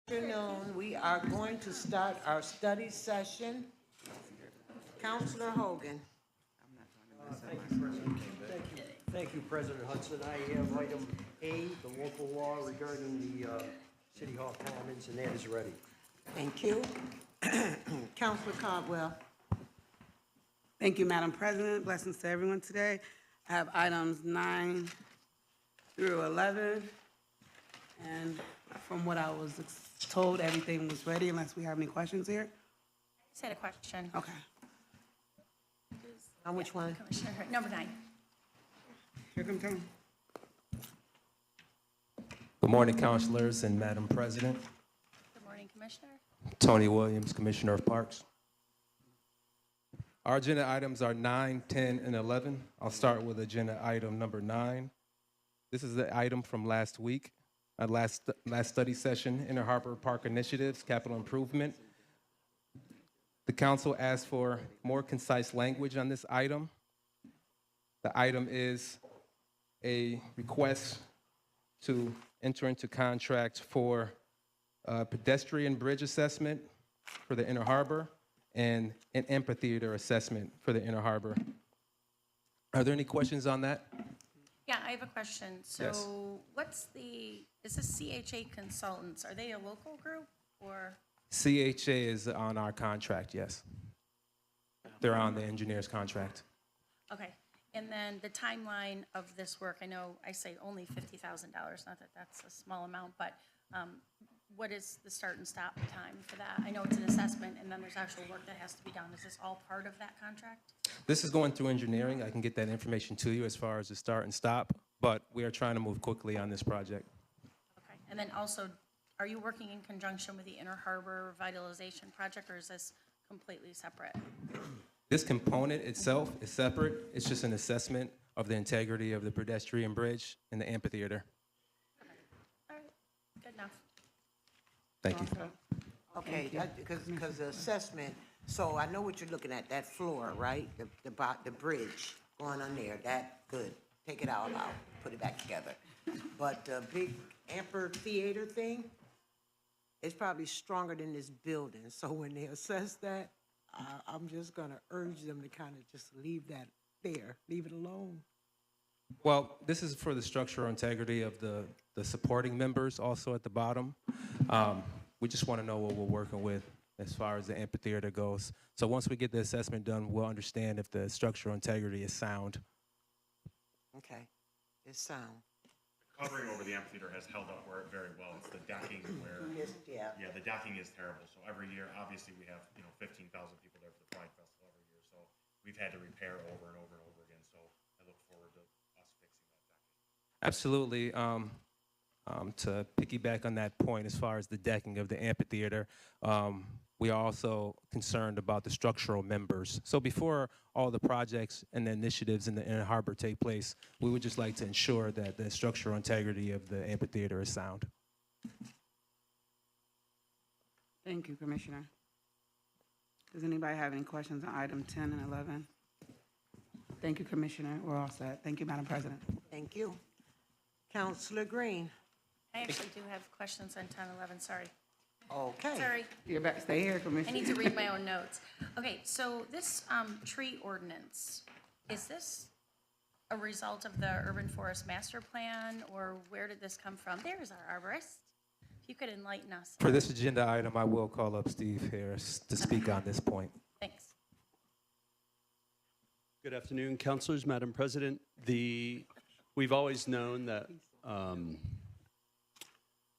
Afternoon, we are going to start our study session. Counselor Hogan. Thank you, President Hudson. I have item A, the local law regarding the City Hall Commons, and that is ready. Thank you. Counselor Caldwell. Thank you, Madam President. Blessings to everyone today. I have items 9 through 11, and from what I was told, everything was ready unless we have any questions here. I just had a question. Okay. On which one? Commissioner, number 9. Here comes Tom. Good morning, councilors and Madam President. Good morning, Commissioner. Tony Williams, Commissioner of Parks. Our agenda items are 9, 10, and 11. I'll start with agenda item number 9. This is the item from last week, last study session, Inner Harbor Park Initiatives, Capital Improvement. The council asked for more concise language on this item. The item is a request to enter into contract for pedestrian bridge assessment for the Inner Harbor and an amphitheater assessment for the Inner Harbor. Are there any questions on that? Yeah, I have a question. So Yes. is this CHA Consultants? Are they a local group or? CHA is on our contract, yes. They're on the engineer's contract. Okay. And then the timeline of this work, I know I say only $50,000, not that that's a small amount, but what is the start and stop time for that? I know it's an assessment and then there's actual work that has to be done. Is this all part of that contract? This is going through engineering. I can get that information to you as far as the start and stop, but we are trying to move quickly on this project. Okay. And then also, are you working in conjunction with the Inner Harbor Revitalization Project, or is this completely separate? This component itself is separate. It's just an assessment of the integrity of the pedestrian bridge and the amphitheater. All right, good enough. Thank you. Okay, because the assessment, so I know what you're looking at, that floor, right? The bridge going on there, that, good. Take it all out, put it back together. But the big amphitheater thing, it's probably stronger than this building. So when they assess that, I'm just gonna urge them to kind of just leave that there, leave it alone. Well, this is for the structural integrity of the supporting members also at the bottom. We just want to know what we're working with as far as the amphitheater goes. So once we get the assessment done, we'll understand if the structural integrity is sound. Okay, it's sound. Covering over the amphitheater has held up very well. It's the decking where, Yeah. the decking is terrible. So every year, obviously, we have 15,000 people there for the Pride Festival every year. So we've had to repair over and over and over again. So I look forward to us fixing that decking. Absolutely. To piggyback on that point, as far as the decking of the amphitheater, we are also concerned about the structural members. So before all the projects and the initiatives in the Inner Harbor take place, we would just like to ensure that the structural integrity of the amphitheater is sound. Thank you, Commissioner. Does anybody have any questions on item 10 and 11? Thank you, Commissioner. We're all set. Thank you, Madam President. Thank you. Counselor Green. I actually do have questions on 10, 11, sorry. Okay. Sorry, You're back. Stay here, I Commissioner. need to read my own notes. Okay, so this tree ordinance, is this a result of the Urban Forest Master Plan, or where did this come from? There's our arborist. If you could enlighten us. For this agenda item, I will call up Steve Harris to speak on this point. Thanks. Good afternoon, councilors, Madam President. We've always known that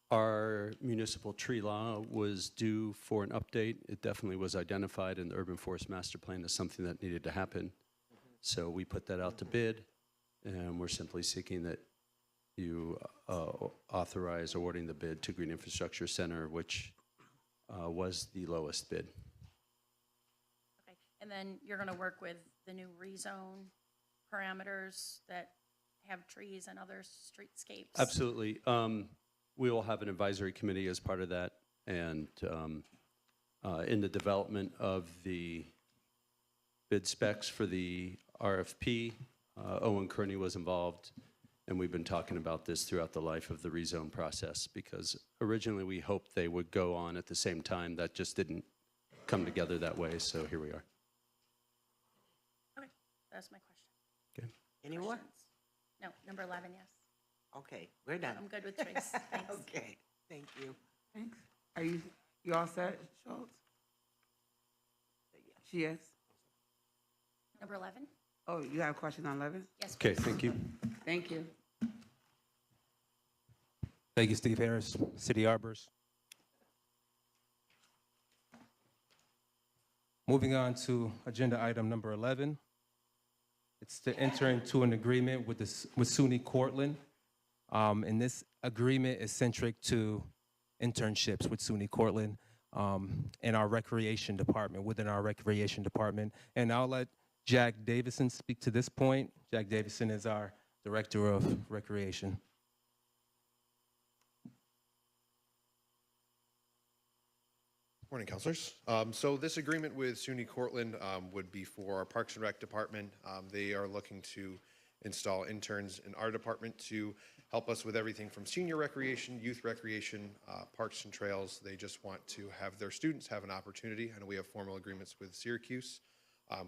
our municipal tree law was due for an update. It definitely was identified in the Urban Forest Master Plan as something that needed to happen. So we put that out to bid, and we're simply seeking that you authorize awarding the bid to Green Infrastructure Center, which was the lowest bid. Okay, and then you're going to work with the new rezone parameters that have trees and other streetscapes? Absolutely. We will have an advisory committee as part of that, and in the development of the bid specs for the RFP, Owen Kearney was involved And we've been talking about this throughout the life of the rezone process, because originally we hoped they would go on at the same time. That just didn't come together that way, so here we are. Okay, that's my question. Okay. Any more? No, number 11, yes. Okay, we're done. I'm good with Trace, thanks. Okay, thank you. Thanks. Are you all set, Schultz? Yes. Number 11? Oh, you have a question on 11? Yes, Okay, please. thank you. Thank you. Thank you, Steve Harris, City Arbors. Moving on to agenda item number 11. It's to enter into an agreement with SUNY Cortland. And this agreement is centric to internships with SUNY Cortland in our recreation department, within our recreation department. And I'll let Jack Davison speak to this point. Jack Davison is our Director of Recreation. Morning, councilors. So this agreement with SUNY Cortland would be for our Parks and Rec department. They are looking to install interns in our department to help us with everything from senior recreation, youth recreation, parks and trails. They just want to have their students have an opportunity. I know we have formal agreements with Syracuse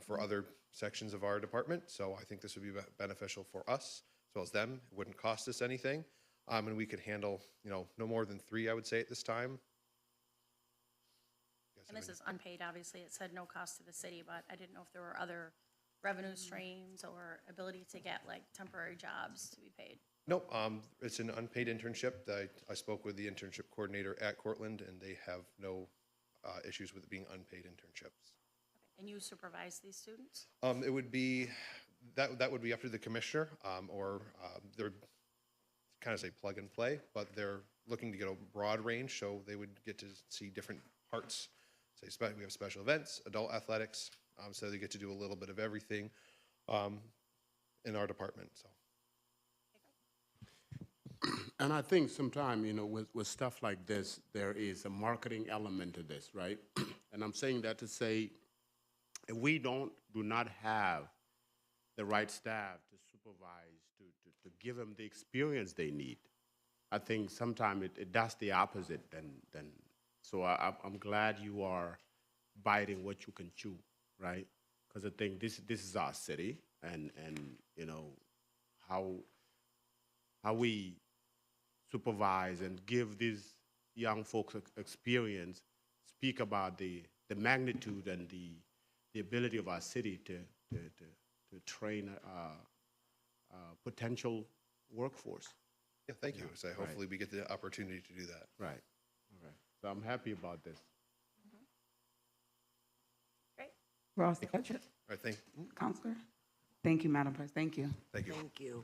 for other sections of our department. So I think this would be beneficial for us as well as them. It wouldn't cost us anything. And we could handle, no more than 3, I would say, at this time. And this is unpaid, obviously. It said no cost to the city, but I didn't know if there were other revenue streams or ability to get like temporary jobs to be paid. Nope, it's an unpaid internship. I spoke with the internship coordinator at Cortland, and they have no issues with it being unpaid internships. And you supervise these students? It would be, that would be up to the commissioner, or they're kind of say plug and play, but they're looking to get a broad range, so they would get to see different parts. Say, we have special events, adult athletics, so they get to do a little bit of everything in our department, so. And I think sometime, with stuff like this, there is a marketing element to this, right? And I'm saying that to say, if we do not have the right staff to supervise, to give them the experience they need, I think sometimes it does the opposite than so I'm glad you are biting what you can chew, right? Because I think this is our city, and how we supervise and give these young folks experience, speak about the magnitude and the ability of our city to train potential workforce. Yeah, thank you. So hopefully we get the opportunity to do that. Right. So I'm happy about this. Great. We're all set. All right, Counselor? Thank you, Madam President. Thank you. thank you. Thank you.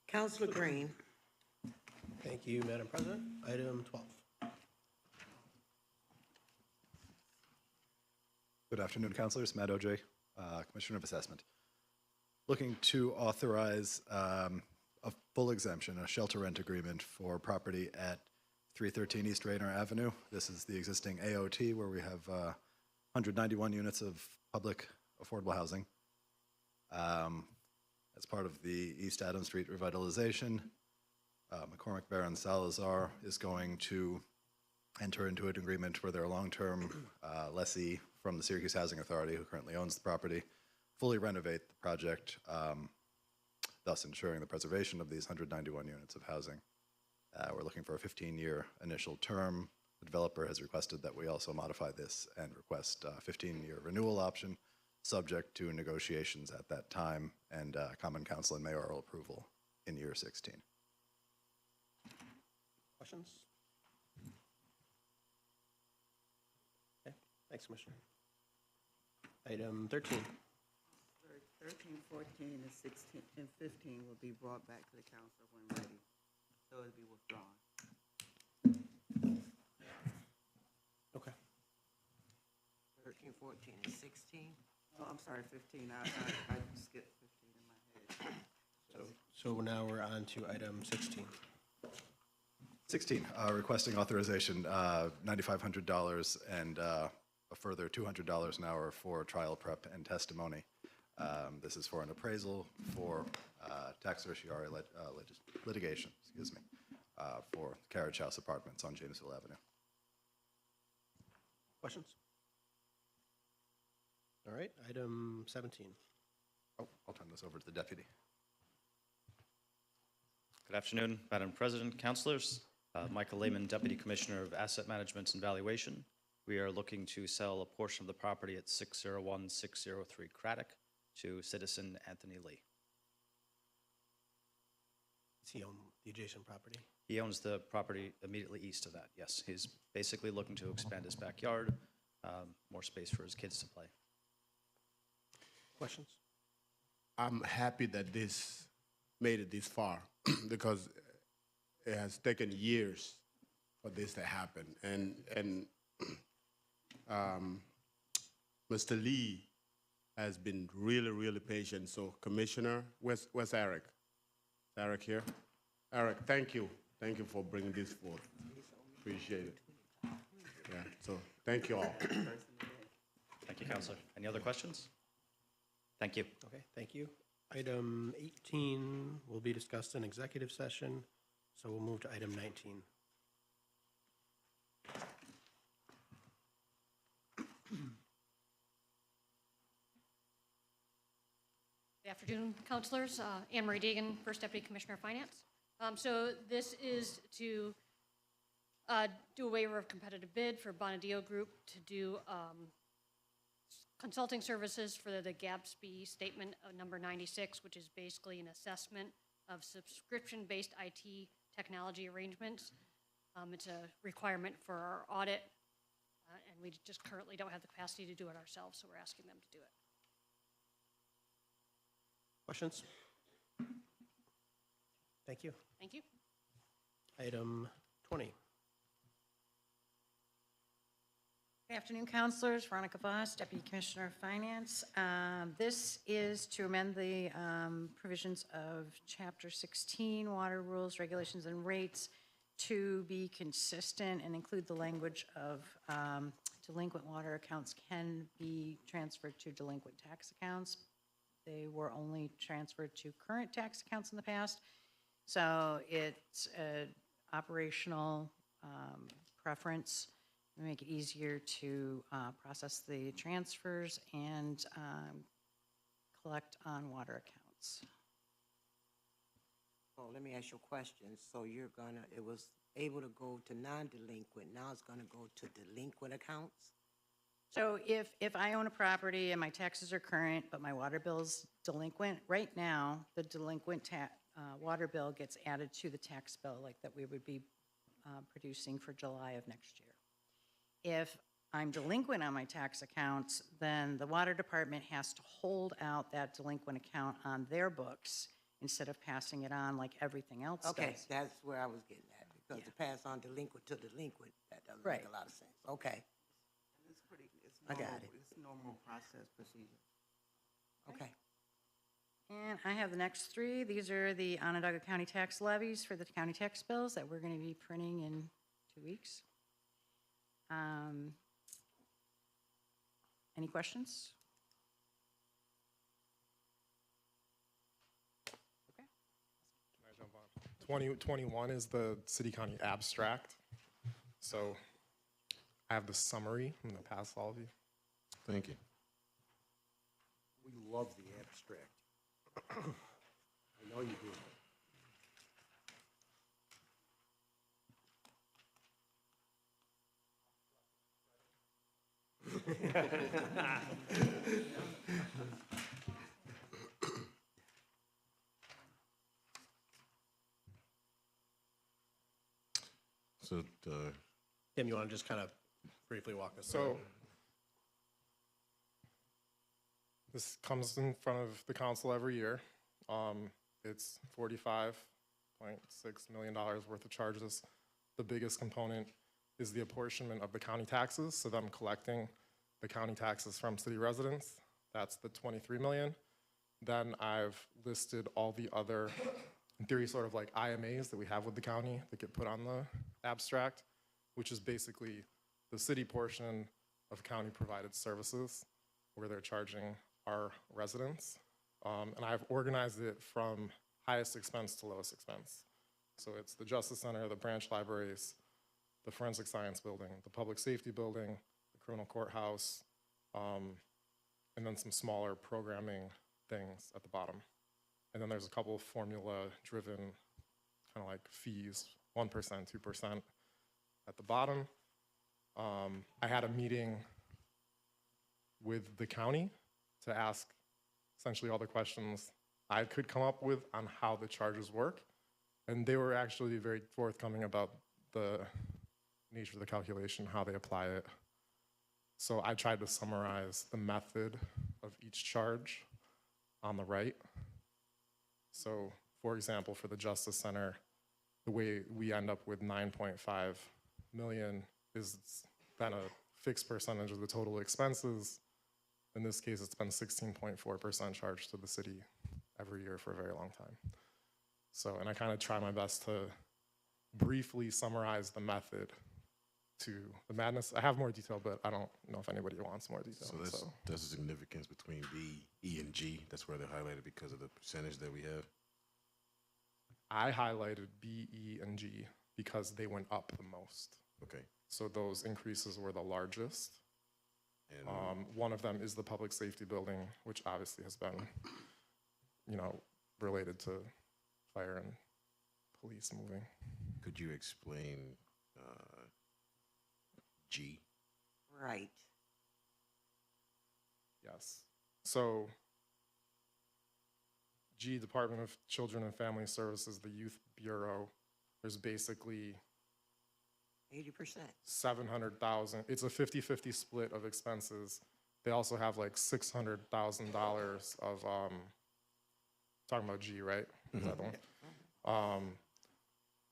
Counselor Green. Thank you, Madam President. Item 12. Good afternoon, councilors. Matt Oj, Commissioner of Assessment. Looking to authorize a full exemption, a shelter rent agreement for property at 313 East Raynor Avenue. This is the existing AOT where we have 191 units of public affordable housing. As part of the East Adams Street revitalization, McCormick Baron Salazar is going to enter into an agreement where their long-term lessee from the Syracuse Housing Authority, who currently owns the property, fully renovate the project, thus ensuring the preservation of these 191 units of housing. We're looking for a 15-year initial term. The developer has requested that we also modify this and request a 15-year renewal option, subject to negotiations at that time and Common Council and mayoral approval in year 16. Questions? Okay, thanks, Commissioner. Item 13. 13, 14, and 16, and 15 will be brought back to the council when ready. So it'll be withdrawn. Okay. 13, 14, and 16. Oh, I'm sorry, 15. I skipped 15 in my head. So now we're on to item 16. 16, requesting authorization, $9,500 and a further $200 an hour for trial prep and testimony. This is for an appraisal for tax certiorari litigation, for Carriage House Apartments on Jamesville Avenue. Questions? All right, item 17. Oh, I'll turn this over to the deputy. Good afternoon, Madam President, councilors. Michael Lehman, Deputy Commissioner of Asset Management and Valuation. We are looking to sell a portion of the property at 601603 Craddock to citizen Anthony Lee. Does he own the adjacent property? He owns the property immediately east of that, yes. He's basically looking to expand his backyard, more space for his kids to play. Questions? I'm happy that this made it this far because it has taken years for this to happen. And Mr. Lee has been really, really patient. So Commissioner, where's Eric? Is Eric here? Eric, thank you. Thank you for bringing this forth. Appreciate it. Yeah, so thank you all. Thank you, Councilor. Any other questions? Thank you. Okay, thank you. Item 18 will be discussed in executive session, so we'll move to item 19. Good afternoon, councilors. Anne Marie Deegan, First Deputy Commissioner of Finance. So this is to do a waiver of competitive bid for Bonadio Group to do consulting services for the GABSB statement of number 96, which is basically an assessment of subscription-based IT technology arrangements. It's a requirement for our audit, and we just currently don't have the capacity to do it ourselves, so we're asking them to do it. Questions? Thank you. Thank you. Item 20. Good afternoon, councilors. Veronica Voss, Deputy Commissioner of Finance. This is to amend the provisions of Chapter 16, Water Rules, Regulations, and Rates to be consistent and include the language of delinquent water accounts can be transferred to delinquent tax accounts. They were only transferred to current tax accounts in the past. So it's an operational preference. Make it easier to process the transfers and collect on water accounts. Oh, let me ask you a question. So you're gonna, it was able to go to non-delinquent, now it's gonna go to delinquent accounts? So if I own a property and my taxes are current, but my water bill's delinquent, right now, the delinquent water bill gets added to the tax bill like that we would be producing for July of next year. If I'm delinquent on my tax accounts, then the water department has to hold out that delinquent account on their books instead of passing it on like everything else does. Okay, that's where I was getting at, because to pass on delinquent to delinquent, that doesn't make a lot of sense. Okay, It's I got normal- it. It's normal process procedure. okay. And I have the next three. These are the Onondaga County tax levies for the county tax bills that we're going to be printing in 2 weeks. Any questions? 2021 is the city-county abstract. So I have the summary. I'm going to pass all of you. Thank you. We love the abstract. I know you do. So, Tim, you want to just kind of briefly walk us through? So this comes in front of the council every year. It's $45.6 million worth of charges. The biggest component is the apportionment of the county taxes, so them collecting the county taxes from city residents. That's the 23 million. Then I've listed all the other, in theory, sort of like IMAs that we have with the county that get put on the abstract, which is basically the city portion of county provided services, where they're charging our residents. And I've organized it from highest expense to lowest expense. So it's the Justice Center, the branch libraries, the Forensic Science Building, the Public Safety Building, the Criminal Courthouse, and then some smaller programming things at the bottom. And then there's a couple of formula-driven kind of like fees, 1%, 2% at the bottom. I had a meeting with the county to ask essentially all the questions I could come up with on how the charges work. And they were actually very forthcoming about the nature of the calculation, how they apply it. So I tried to summarize the method of each charge on the right. So for example, for the Justice Center, the way we end up with 9.5 million is then a fixed percentage of the total expenses. In this case, it's been 16.4% charged to the city every year for a very long time. So, and I kind of try my best to briefly summarize the method to the madness. I have more detail, but I don't know if anybody wants more detail. So that's the significance between B, E, and G. That's where they're highlighted because of the percentage that we have. I highlighted B, E, and G because they went up the most. Okay. So those increases were the largest. And one of them is the public safety building, which obviously has been, you know, related to fire and police moving. could you explain G? Right. Yes. So G, Department of Children and Family Services, the Youth Bureau, there's basically 80%. 700,000. It's a 50-50 split of expenses. They also have like $600,000 of, talking about G, right? Is that the one?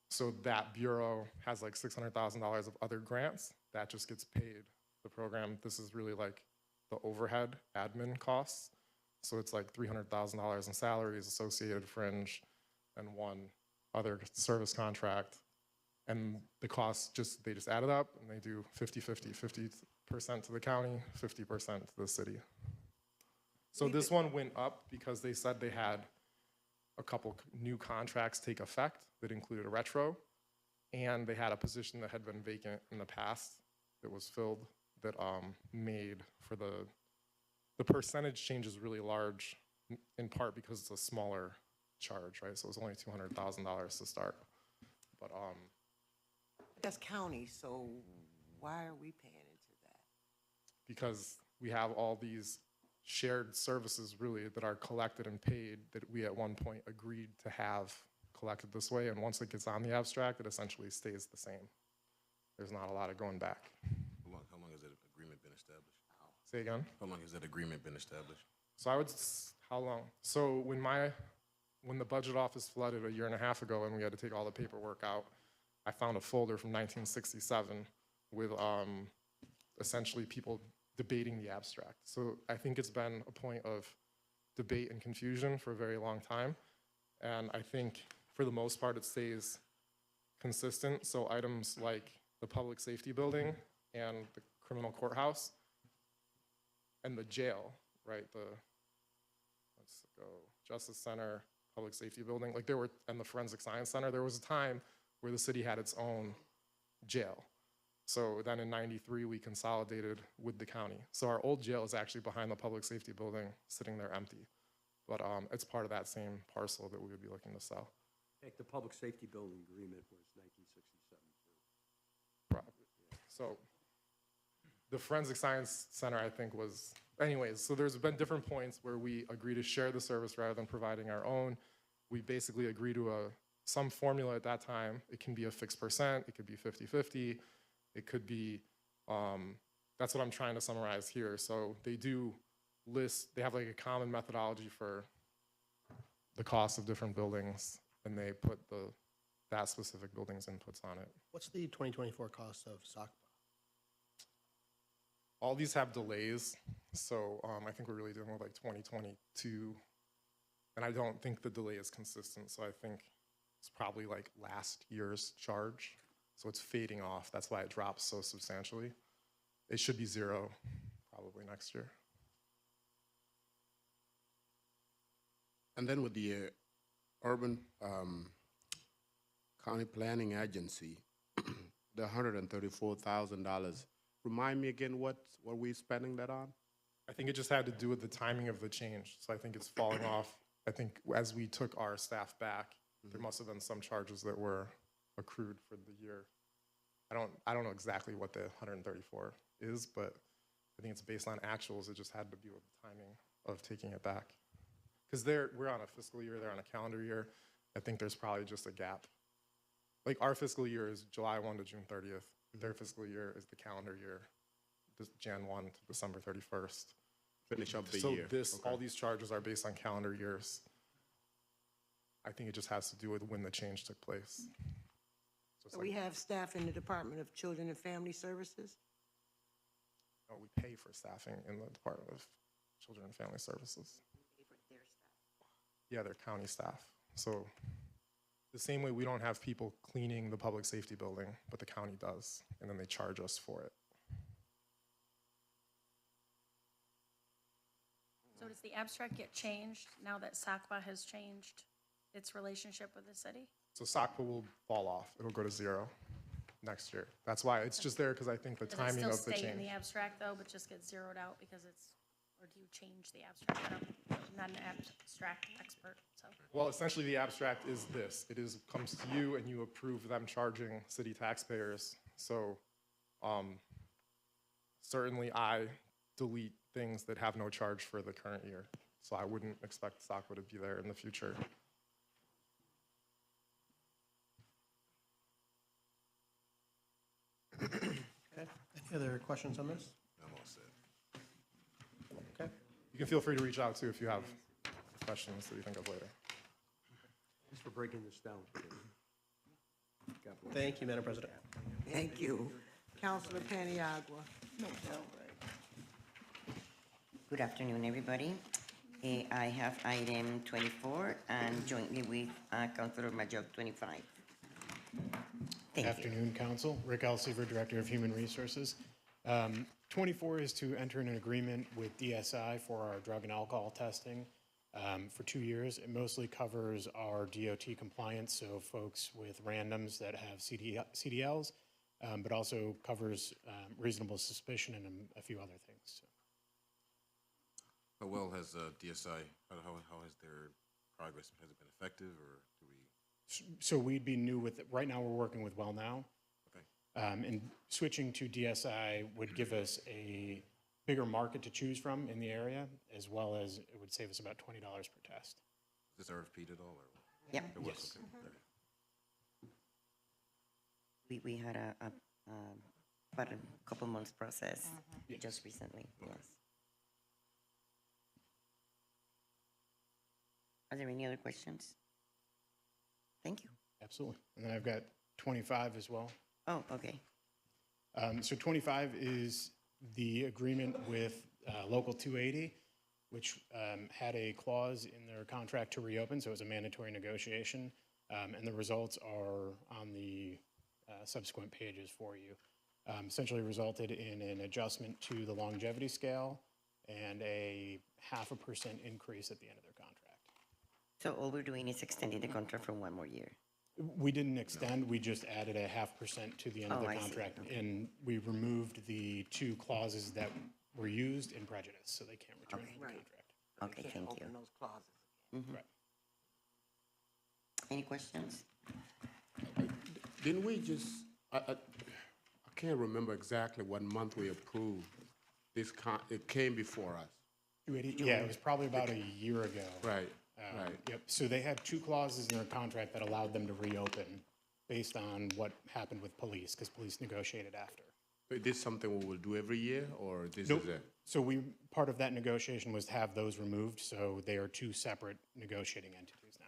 So that bureau has like $600,000 of other grants. That just gets paid. The program, this is really like the overhead admin costs. So it's like $300,000 in salaries, associated fringe, and one other service contract. And the costs they just add it up and they do 50-50, 50% to the county, 50% to the city. So this one went up because they said they had a couple new contracts take effect that included a retro, and they had a position that had been vacant in the past that was filled that made for the percentage change is really large, in part because it's a smaller charge, right? So it's only $200,000 to start. But that's county, so why are we paying into that? because we have all these shared services really that are collected and paid that we at one point agreed to have collected this way, and once it gets on the abstract, it essentially stays the same. There's not a lot of going back. How long has that agreement been established? Say again? How long has that agreement been established? So how long? So when the budget office flooded a year and a half ago and we had to take all the paperwork out, I found a folder from 1967 with essentially people debating the abstract. So I think it's been a point of debate and confusion for a very long time. And I think for the most part it stays consistent. So items like the public safety building and the criminal courthouse and the jail, right? Let's go, Justice Center, public safety building, and the Forensic Science Center. There was a time where the city had its own jail. So then in '93, we consolidated with the county. So our old jail is actually behind the public safety building, sitting there empty. But it's part of that same parcel that we would be looking to sell. I think the public safety building agreement was 1967. So the Forensic Science Center, I think, was, anyways, so there's been different points where we agree to share the service rather than providing our own. We basically agree to some formula at that time. It can be a fixed percent, it could be 50-50, it could be, that's what I'm trying to summarize here. So they do they have like a common methodology for the cost of different buildings, and they put that specific building's inputs on it. What's the 2024 cost of SOCPA? All these have delays, so I think we're really dealing with like 2022, and I don't think the delay is consistent, so I think it's probably like last year's charge, so it's fading off. That's why it drops so substantially. It should be zero probably next year. And then with the urban county planning agency, the $134,000, remind me again what we spending that on? I think it just had to do with the timing of the change. So I think it's falling off. I think as we took our staff back, there must have been some charges that were accrued for the year. I don't know exactly what the 134 is, but I think it's based on actuals. It just had to do with the timing of taking it back. Because we're on a fiscal year, they're on a calendar year. I think there's probably just a gap. Like our fiscal year is July 1 to June 30th. Their fiscal year is the calendar year, Jan 1 to December 31st. Finish up the So year. all these charges are based on calendar years. I think it just has to do with when the change took place. So it's We have staff in the Department of Children and Family Services? no, we pay for staffing in the Department of Children and Family Services. Yeah, they're county staff. So the same way we don't have people cleaning the public safety building, but the county does, and then they charge us for it. So does the abstract get changed now that SACPA has changed its relationship with the city? So SACPA will fall off. It'll go to 0 next year. That's why it's just there, because I think the Does it timing still of the stay in change. the abstract though, but just get zeroed out because it's, or do you change the abstract? I'm not an abstract expert, so. Well, essentially, the abstract is this. It comes to you, and you approve them charging city taxpayers. So certainly, I delete things that have no charge for the current year. So I wouldn't expect SACPA to be there in the future. Okay. Any other questions on this? I'm all set. Okay. You can feel free to reach out, too, if you have questions that you think of later. Thanks for breaking this down. God bless. Thank you, Madam President. Thank you. Councilor Paniagua. Good afternoon, everybody. I have item 24 and jointly with Councilor Majok 25. Thank you. Afternoon, Council. Rick Elsevier, Director of Human Resources. 24 is to enter an agreement with DSI for our drug and alcohol testing for 2 years. It mostly covers our DOT compliance, so folks with randoms that have CDLs, but also covers reasonable suspicion and a few other things. So. How well has DSI, how has their progress, has it been effective, or do we? So we'd be new with, right now we're working with Well Now. Okay. And switching to DSI would give us a bigger market to choose from in the area, as well as it would save us about $20 per test. Is this RFP'd at all? Or? Yep. It was, Yes. okay. We had about a couple months process just recently, yes. Are there any other questions? Thank you. Absolutely. And then I've got 25 as well. Oh, okay. So 25 is the agreement with Local 280, which had a clause in their contract to reopen, so it was a mandatory negotiation. And the results are on the subsequent pages for you. Essentially resulted in an adjustment to the longevity scale and a 0.5% increase at the end of their contract. So all we're doing is extending the contract for 1 more year. We didn't extend, we just added a 0.5% to the end of Oh, the I see. contract. And we removed the 2 clauses that were used in prejudice, so they can't return to the Right. contract. Okay, Can't thank you. open those clauses. Right. Any questions? Didn't we just, I can't remember exactly what month we approved this, it came before us. 280, yeah, it was probably about a year ago. Right, right. Yep, so they had 2 clauses in their contract that allowed them to reopen based on what happened with police, because police negotiated after. Is this something we will do every year, or this Nope. is it? So part of that negotiation was to have those removed, so they are 2 separate negotiating entities now.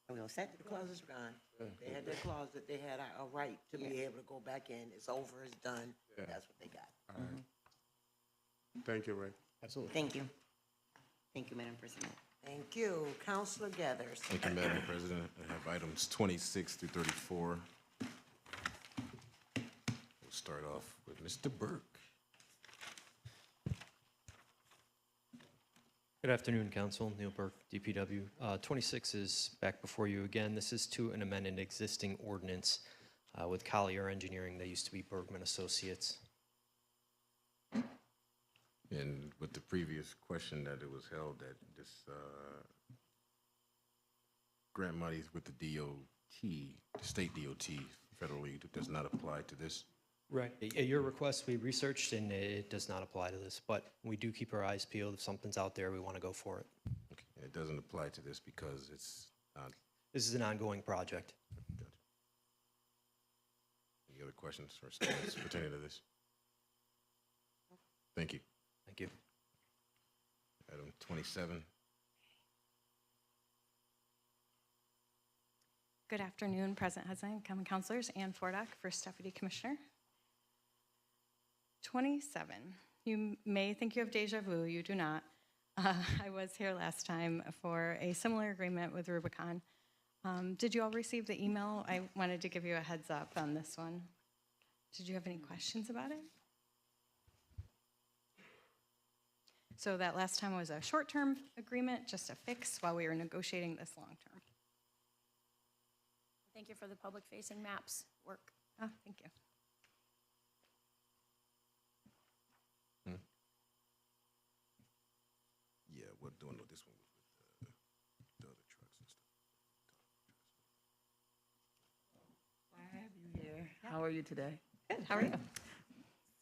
Are we all set? The clause is gone. They had their clause that they had a right to be able to go back in. It's over, it's done. Yeah. That's what they got. All right. Thank you, Ray. Absolutely. Thank you. Thank you, Madam President. Thank you. Counselor Gathers. Thank you, Madam President. I have items 26 through 34. We'll start off with Mr. Burke. Good afternoon, Council. Neil Burke, DPW. 26 is back before you again. This is to amend an existing ordinance with Collier Engineering. They used to be Bergman Associates. And with the previous question that it was held that this grant money with the DOT, the state DOT federally, does not apply to this? Right. At your request, we researched, and it does not apply to this, but we do keep our eyes peeled. If something's out there, we want to go for it. Okay. And it doesn't apply to this because it's not. This is an ongoing project. Good. Any other questions or statements pertaining to this? Thank you. Thank you. Item 27. Good afternoon, President Hudson, common councilors, Ann Fordock, First Deputy Commissioner. 27. You may think you have deja vu. You do not. I was here last time for a similar agreement with Rubicon. Did you all receive the email? I wanted to give you a heads up on this one. Did you have any questions about it? So that last time was a short-term agreement, just a fix while we were negotiating this long-term. Thank you for the public-facing maps work. Oh, thank you. Yeah, we're doing this one with the other trucks and stuff. I have you here. How are you today? Good, how are you?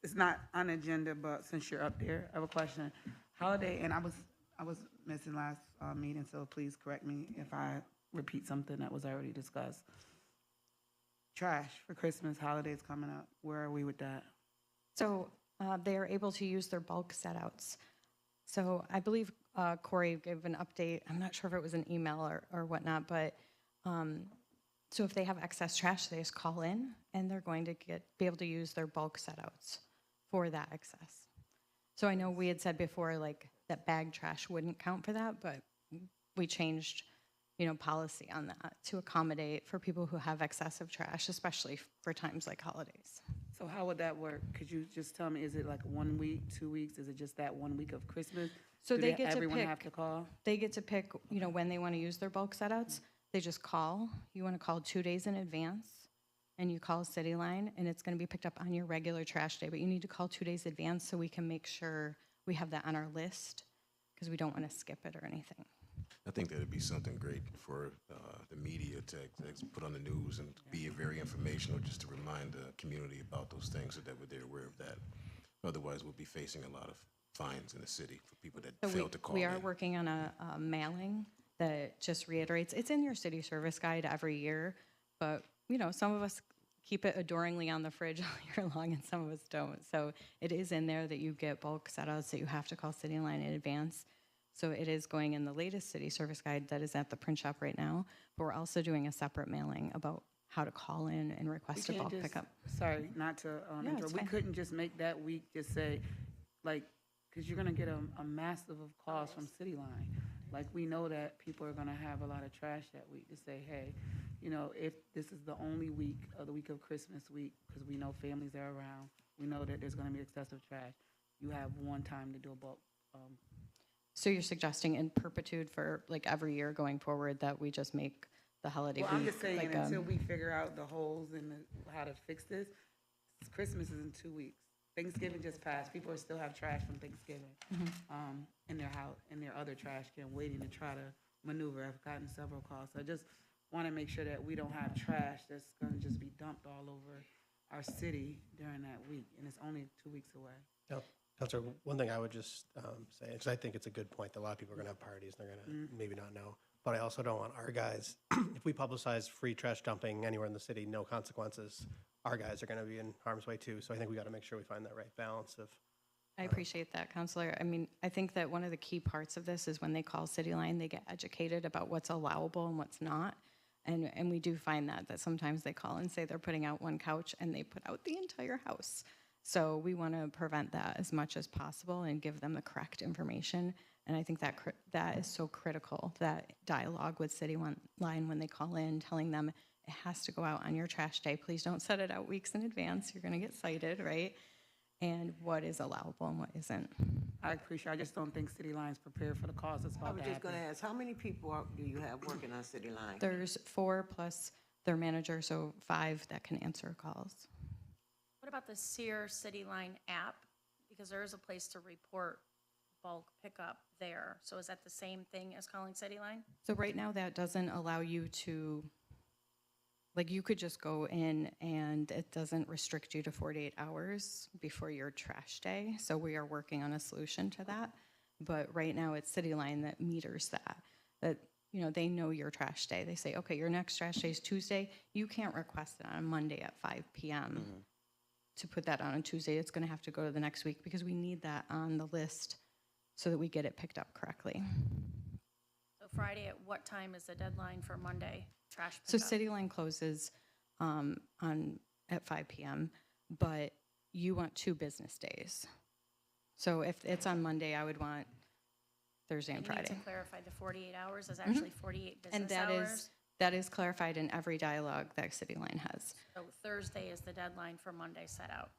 It's not on the agenda, but since you're up there, I have a question. Holiday, and I was missing last meeting, so please correct me if I repeat something that was already discussed. Trash for Christmas, holidays coming up. Where are we with that? So they are able to use their bulk setouts. So I believe Corey gave an update. I'm not sure if it was an email or whatnot, but so if they have excess trash, they just call in and they're going to be able to use their bulk setouts for that excess. So I know we had said before, like, that bag trash wouldn't count for that, but we changed, policy on that to accommodate for people who have excessive trash, especially for times like holidays. So how would that work? Could you just tell me, is it like 1 week, 2 weeks? Is it just that 1 week of Christmas? So they get to everyone pick. have to call? They get to pick, when they want to use their bulk setouts. They just call. You want to call 2 days in advance, and you call City Line, and it's going to be picked up on your regular trash day. But you need to call 2 days advance so we can make sure we have that on our list, because we don't want to skip it or anything. I think that'd be something great for the media to put on the news and be very informational, just to remind the community about those things so that they're aware of that. Otherwise, we'll be facing a lot of fines in the city for people that So fail to call we in. are working on a mailing that just reiterates. It's in your city service guide every year, but some of us keep it adoringly on the fridge all year long, and some of us don't. So it is in there that you get bulk setouts that you have to call City Line in advance. So it is going in the latest city service guide that is at the print shop right now. But we're also doing a separate mailing about how to call in and request a bulk pickup. Sorry, not to Yeah, interrupt. it's We fine. couldn't just make that week just say, like, because you're going to get a massive of calls from City Line. Like, we know that people are going to have a lot of trash that week to say, hey, if this is the only week of the week of Christmas week, because we know families are around, we know that there's going to be excessive trash, you have one time to do a bulk. So you're suggesting in perpetuity for like every year going forward that we just make the holiday Well, week? I'm just saying, like, until we figure out the holes and how to fix this, Christmas is in 2 weeks. Thanksgiving just passed. People still have trash from Thanksgiving in their house, in their other trash can, waiting to try to maneuver. I've gotten several calls. So I just want to make sure that we don't have trash that's going to just be dumped all over our city during that week, and it's only 2 weeks away. No, Counselor, one thing I would just say, because I think it's a good point that a lot of people are going to have parties and they're going to maybe not know, but I also don't want our guys, if we publicize free trash dumping anywhere in the city, no consequences, our guys are going to be in harm's way too. So I think we got to make sure we find that right balance of. I appreciate that, Counselor. I mean, I think that one of the key parts of this is when they call City Line, they get educated about what's allowable and what's not. And we do find that sometimes they call and say they're putting out one couch and they put out the entire house. So we want to prevent that as much as possible and give them the correct information. And I think that that is so critical, that dialogue with City Line when they call in, telling them it has to go out on your trash day. Please don't set it out weeks in advance. You're going to get cited, right? and what is allowable and what isn't. I appreciate, I just don't think City Line's prepared for the cause that's I about was to just gonna happen. ask, how many people do you have working on City Line? There's 4 plus their manager, so 5 that can answer calls. What about the Sear City Line app? Because there is a place to report bulk pickup there. So is that the same thing as calling City Line? So right now, that doesn't allow you to, like, you could just go in and it doesn't restrict you to 48 hours before your trash day. So we are working on a solution to that. But right now, it's City Line that meters that, you know, they know your trash day. They say, okay, your next trash day is Tuesday. You can't request it on Monday at 5 p.m. To put that on Tuesday. It's going to have to go to the next week because we need that on the list so that we get it picked up correctly. So Friday, at what time is the deadline for Monday trash So pickup? City Line closes at 5 p.m., but you want 2 business days. So if it's on Monday, I would want Thursday and You need Friday. to clarify the 48 hours is actually 48 business And hours. that is clarified in every dialogue that City Line has. So Thursday is the deadline for Monday set out.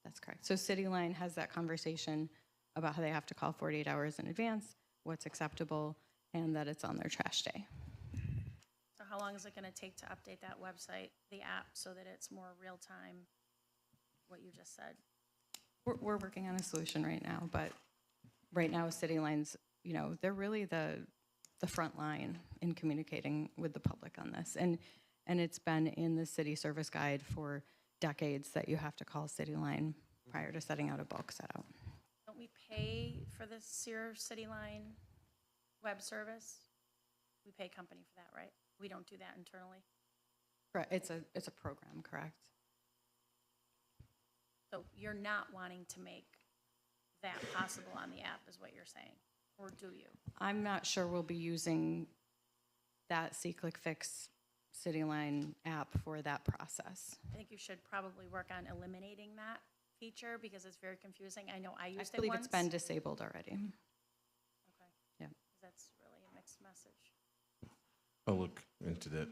That's correct. So City Line has that conversation about how they have to call 48 hours in advance, what's acceptable, and that it's on their trash day. So how long is it going to take to update that website, the app, so that it's more real time, what you just said? We're working on a solution right now, but right now, City Line's, you know, they're really the front line in communicating with the public on this. And it's been in the city service guide for decades that you have to call City Line prior to setting out a bulk set out. Don't we pay for the Sear City Line web service? We pay company for that, right? We don't do that internally? Correct. It's a program, correct? So you're not wanting to make that possible on the app, is what you're saying? Or do you? I'm not sure we'll be using that See-Click-Fix City Line app for that process. I think you should probably work on eliminating that feature because it's very confusing. I know I used I it believe once. it's been disabled already. Okay. Yeah. 'Cause that's really a mixed message. I'll look into that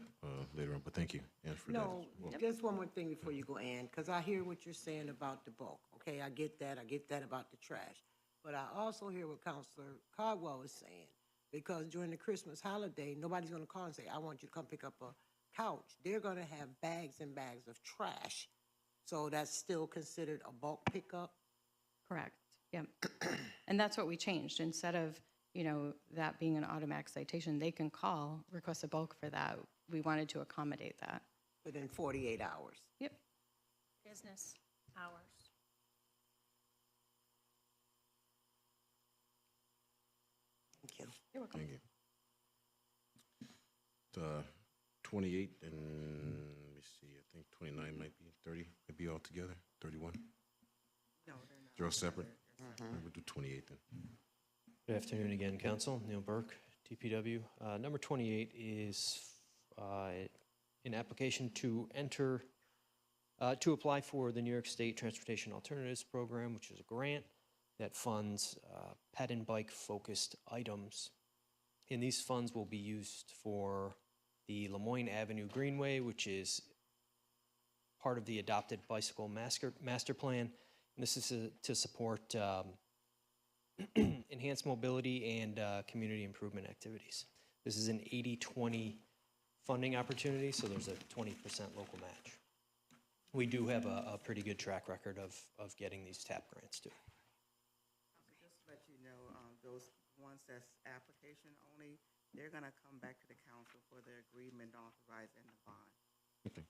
later on, but thank you, Ann, for that. No, just one more thing before you go, Ann, because I hear what you're saying about the bulk. Okay, I get that about the trash. But I also hear what Counselor Caldwell is saying, because during the Christmas holiday, nobody's gonna call and say, I want you to come pick up a couch. They're gonna have bags and bags of trash. So that's still considered a bulk pickup? Correct, yep. And that's what we changed. Instead of, you know, that being an automatic citation, they can call, request a bulk for that. We wanted to accommodate that. Within 48 hours? Yep. Business hours. Thank you. You're welcome. Thank you. The 28 and, let me see, I think 29 might be, 30, might be all together, 31? No, they're not. They're all separate? We'll do 28 then. Good afternoon again, Council. Neil Burke, DPW. Number 28 is an application to apply for the New York State Transportation Alternatives Program, which is a grant that funds pet and bike-focused items. And these funds will be used for the Lemoyne Avenue Greenway, which is part of the adopted bicycle master plan. And this is to support enhanced mobility and community improvement activities. This is an 80-20 funding opportunity, so there's a 20% local match. We do have a pretty good track record of getting these TAP grants too. Just to let you know, those ones that's application only, they're gonna come back to the council for the agreement authorized in the bond. Okay.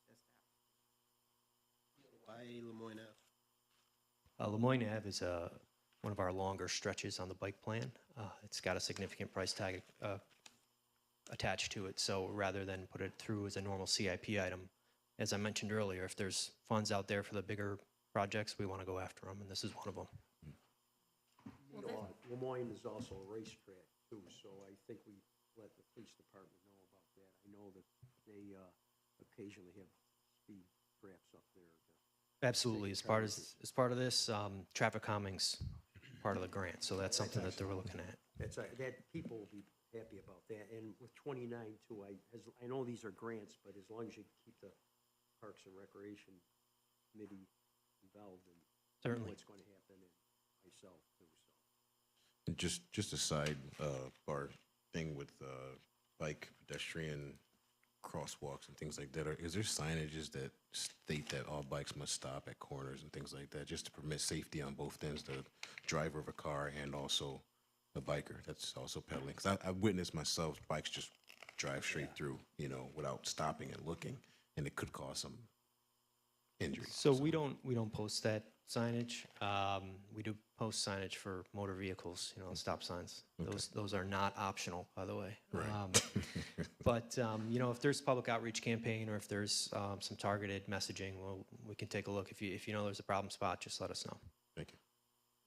This is just Why Lemoyne Ave? Lemoyne Ave is one of our longer stretches on the bike plan. It's got a significant price tag attached to it, so rather than put it through as a normal CIP item, as I mentioned earlier, if there's funds out there for the bigger projects, we want to go after them, and this is one of them. You know, Lemoyne is also a racetrack too, so I think we let the police department know about that. I know that they occasionally have speed traps up there. Absolutely, as part of this, traffic calming's part of the grant, so that's something that they're looking at. That people will be happy about that. And with 29 too, I know these are grants, but as long as you keep the Parks and Recreation committee involved and Certainly. what's going to happen and myself too, so. And just a side bar thing with bike, pedestrian crosswalks and things like that. Is there signages that state that all bikes must stop at corners and things like that, just to permit safety on both ends, the driver of a car and also a biker that's also pedaling? Because I've witnessed myself, bikes just drive straight through, you know, without stopping and looking, and it could cause some injury. So we don't post that signage. We do post signage for motor vehicles, you know, stop signs. Those are not optional, by the way. Right. But you know, if there's a public outreach campaign or if there's some targeted messaging, well, we can take a look. If you know there's a problem spot, just let us know. Thank you.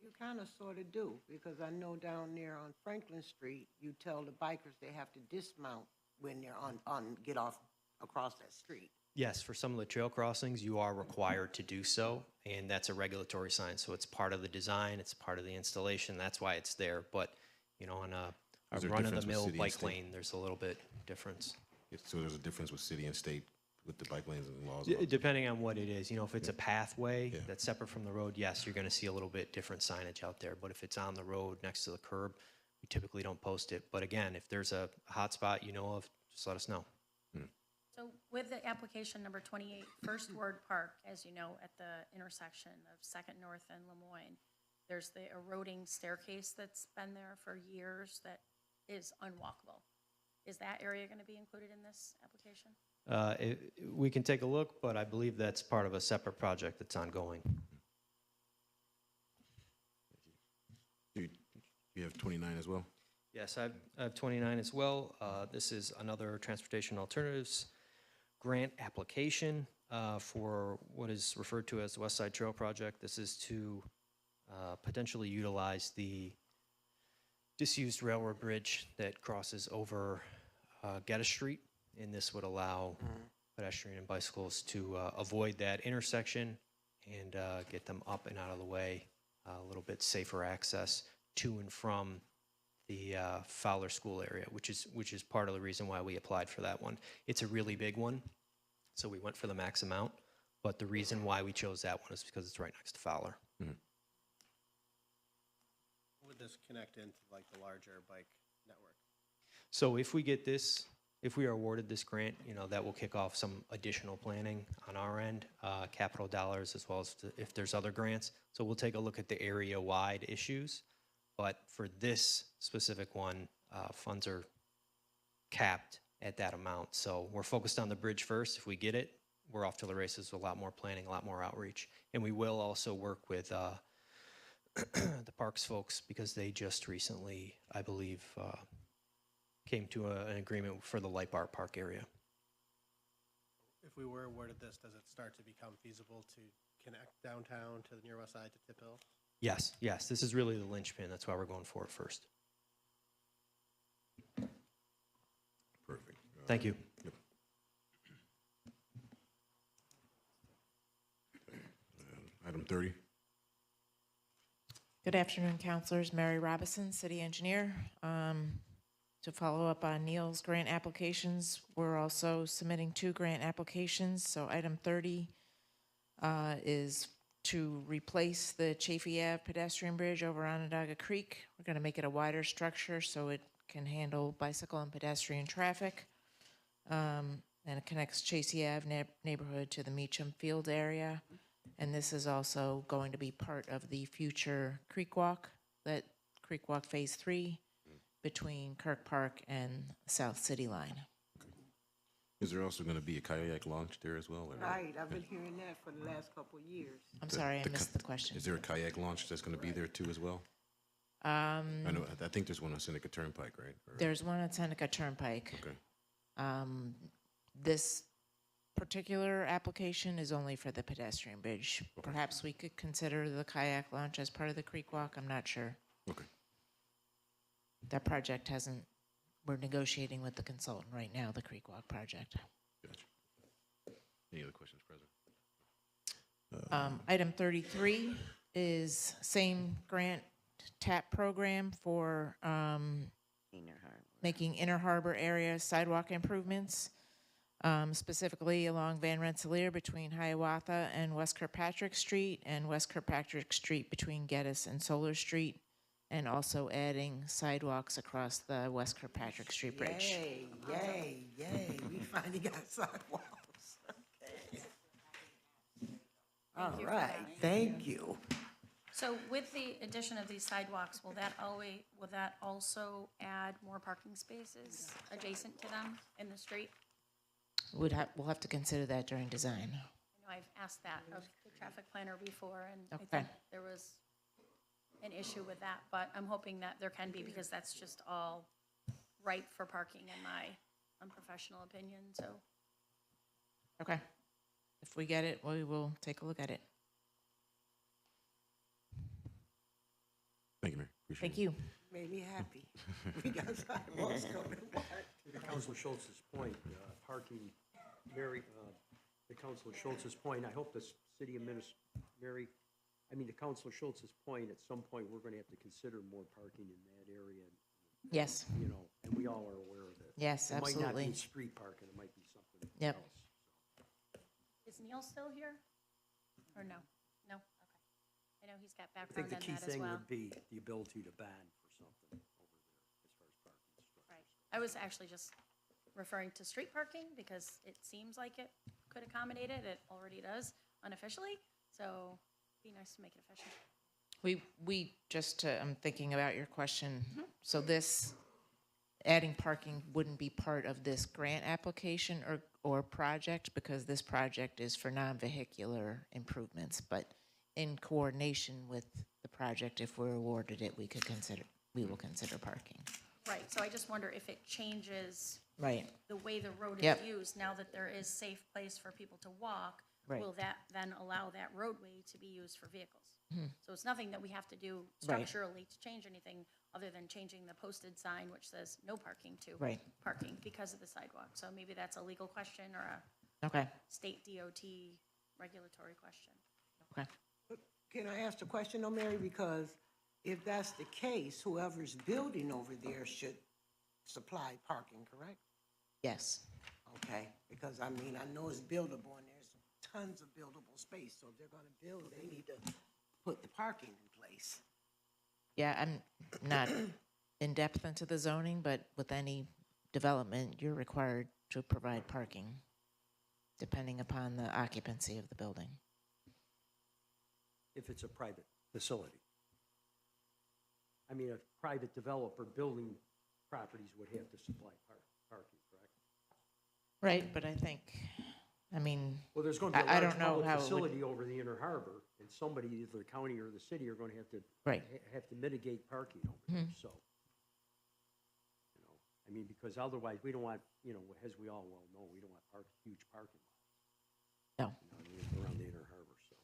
You kind of sort of do, because I know down there on Franklin Street, you tell the bikers they have to dismount when they're get off across that street. Yes, for some of the trail crossings, you are required to do so, and that's a regulatory sign. So it's part of the design, it's part of the installation. That's why it's there. But you know, on a Is there a difference with run-of-the-mill city and bike state? lane, there's a little bit difference. So there's a difference with city and state with the bike lanes and laws? Depending on what it is, you know, if it's a pathway that's separate from the road, yes, you're going to see a little bit different signage out there. But if it's on the road next to the curb, we typically don't post it. But again, if there's a hot spot you know of, just let us know. So with the application number 28, First Ward Park, as you know, at the intersection of Second North and Lemoyne, there's the eroding staircase that's been there for years that is unwalkable. Is that area going to be included in this application? We can take a look, but I believe that's part of a separate project that's ongoing. You have 29 as well? Yes, I have 29 as well. This is another Transportation Alternatives grant application for what is referred to as the West Side Trail Project. This is to potentially utilize the disused railroad bridge that crosses over Geddes Street, and this would allow pedestrian and bicycles to avoid that intersection and get them up and out of the way, a little bit safer access to and from the Fowler School area, which is part of the reason why we applied for that one. It's a really big one, so we went for the max amount, but the reason why we chose that one is because it's right next to Fowler. Would this connect into like the larger bike network? So if we get this, if we are awarded this grant, you know, that will kick off some additional planning on our end, capital dollars, as well as if there's other grants. So we'll take a look at the area-wide issues. But for this specific one, funds are capped at that amount. So we're focused on the bridge first. If we get it, we're off to the races with a lot more planning, a lot more outreach. And we will also work with the parks folks, because they just recently, I believe, came to an agreement for the Light Bar Park area. If we were awarded this, does it start to become feasible to connect downtown to the near west side to Tip Hill? Yes, yes, this is really the linchpin. That's why we're going for it first. Perfect. Thank you. Yep. Item 30. Good afternoon, councilors. Mary Robison, city engineer. To follow up on Neil's grant applications, we're also submitting 2 grant applications. So item 30 is to replace the Chafee Ave pedestrian bridge over Onondaga Creek. We're going to make it a wider structure so it can handle bicycle and pedestrian traffic. And it connects Chafee Ave neighborhood to the Meacham Field area. And this is also going to be part of the future Creek Walk, that Creek Walk Phase 3 between Kirk Park and South City Line. Is there also going to be a kayak launch there as well? Or? Right, I've been hearing that for the last couple of years. I'm sorry, I missed the question. Is there a kayak launch that's going to be there too as well? I think there's one on Seneca Turnpike, right? There's one on Seneca Turnpike. Okay. This particular application is only for the pedestrian bridge. Perhaps we could consider the kayak launch as part of the Creek Walk. I'm not sure. Okay. That project hasn't, we're negotiating with the consultant right now, the Creek Walk project. Gotcha. Any other questions, President? Item 33 is same grant TAP program for making Inner Harbor area sidewalk improvements. specifically along Van Rensselaer between Hiawatha and West Kirkpatrick Street, and West Kirkpatrick Street between Geddes and Solar Street, and also adding sidewalks across the West Kirkpatrick Street Bridge. Yay, yay, yay, we finally got sidewalks. Okay. All you for right, that. thank you. So with the addition of these sidewalks, will that also add more parking spaces adjacent to them in the street? We'll have to consider that during design. I know I've asked that of the traffic planner before, and I Okay. think there was an issue with that, but I'm hoping that there can be, because that's just all ripe for parking in my unprofessional opinion, so. Okay. If we get it, we will take a look at it. Thank you, Mayor. Appreciate Thank it. you. Made me happy. We got sidewalks coming. To Councilor Schultz's point, parking, Mary, to Councilor Schultz's point, I hope the city to Councilor Schultz's point, at some point, we're gonna have to consider more parking in that area. Yes. You know, and we all are aware of it. Yes, It might not absolutely. be street parking, it might be something Yep. else. Is Neil still here? Or no? No? Okay. I know he's got I background think the in key that as thing well. would be the ability to ban for something over there as far as parking structures. Right. I was actually just referring to street parking because it seems like it could accommodate it. It already does unofficially, so it'd be nice to make it official. I'm thinking about your question. So this, adding parking wouldn't be part of this grant application or project, because this project is for non-vehicular improvements, but in coordination with the project, if we're awarded it, we will consider parking. Right, so I just wonder if it changes Right. the way the road is Yep. used, now that there is safe place for people to walk, Right. will that then allow that roadway to be used for vehicles? Mhm. So it's nothing that we have to do Right. structurally to change anything, other than changing the posted sign, which says no parking to Right. parking because of the sidewalk. So maybe that's a legal question or a Okay. state DOT regulatory question. Okay. Can I ask the question though, Mary? Because if that's the case, whoever's building over there should supply parking, correct? Yes. Okay, because I mean, I know it's buildable and there's tons of buildable space, so if they're gonna build, they need to put the parking in place. Yeah, I'm not in depth into the zoning, but with any development, you're required to provide parking depending upon the occupancy of the building. If it's a private facility. I mean, a private developer building properties would have to supply parking, correct? Right, but Well, there's going to be a I large don't know public how it would, facility over the inner harbor, and somebody, either the county or the city, are going to Right. have to mitigate parking over there, Mhm. so. You know, I mean, because otherwise, we don't want, as we all well know, we don't want huge parking lots. No. I mean, around the inner harbor, so.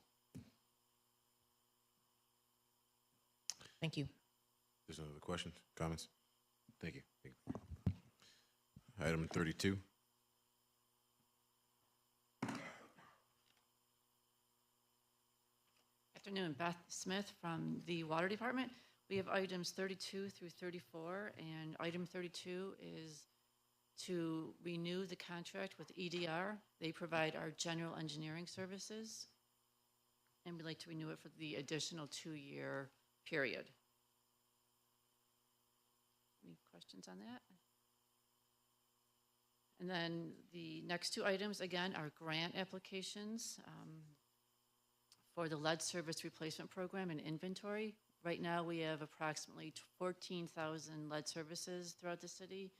Thank you. There's no other questions, comments? Thank you. Thank you. Item 32. Afternoon, Beth Smith from the Water Department. We have items 32 through 34, and item 32 is to renew the contract with EDR. They provide our general engineering services, and we'd like to renew it for the additional 2-year period. Any questions on that? And then the next two items, again, are grant applications for the lead service replacement program and inventory. Right now, we have approximately 14,000 lead services throughout the city,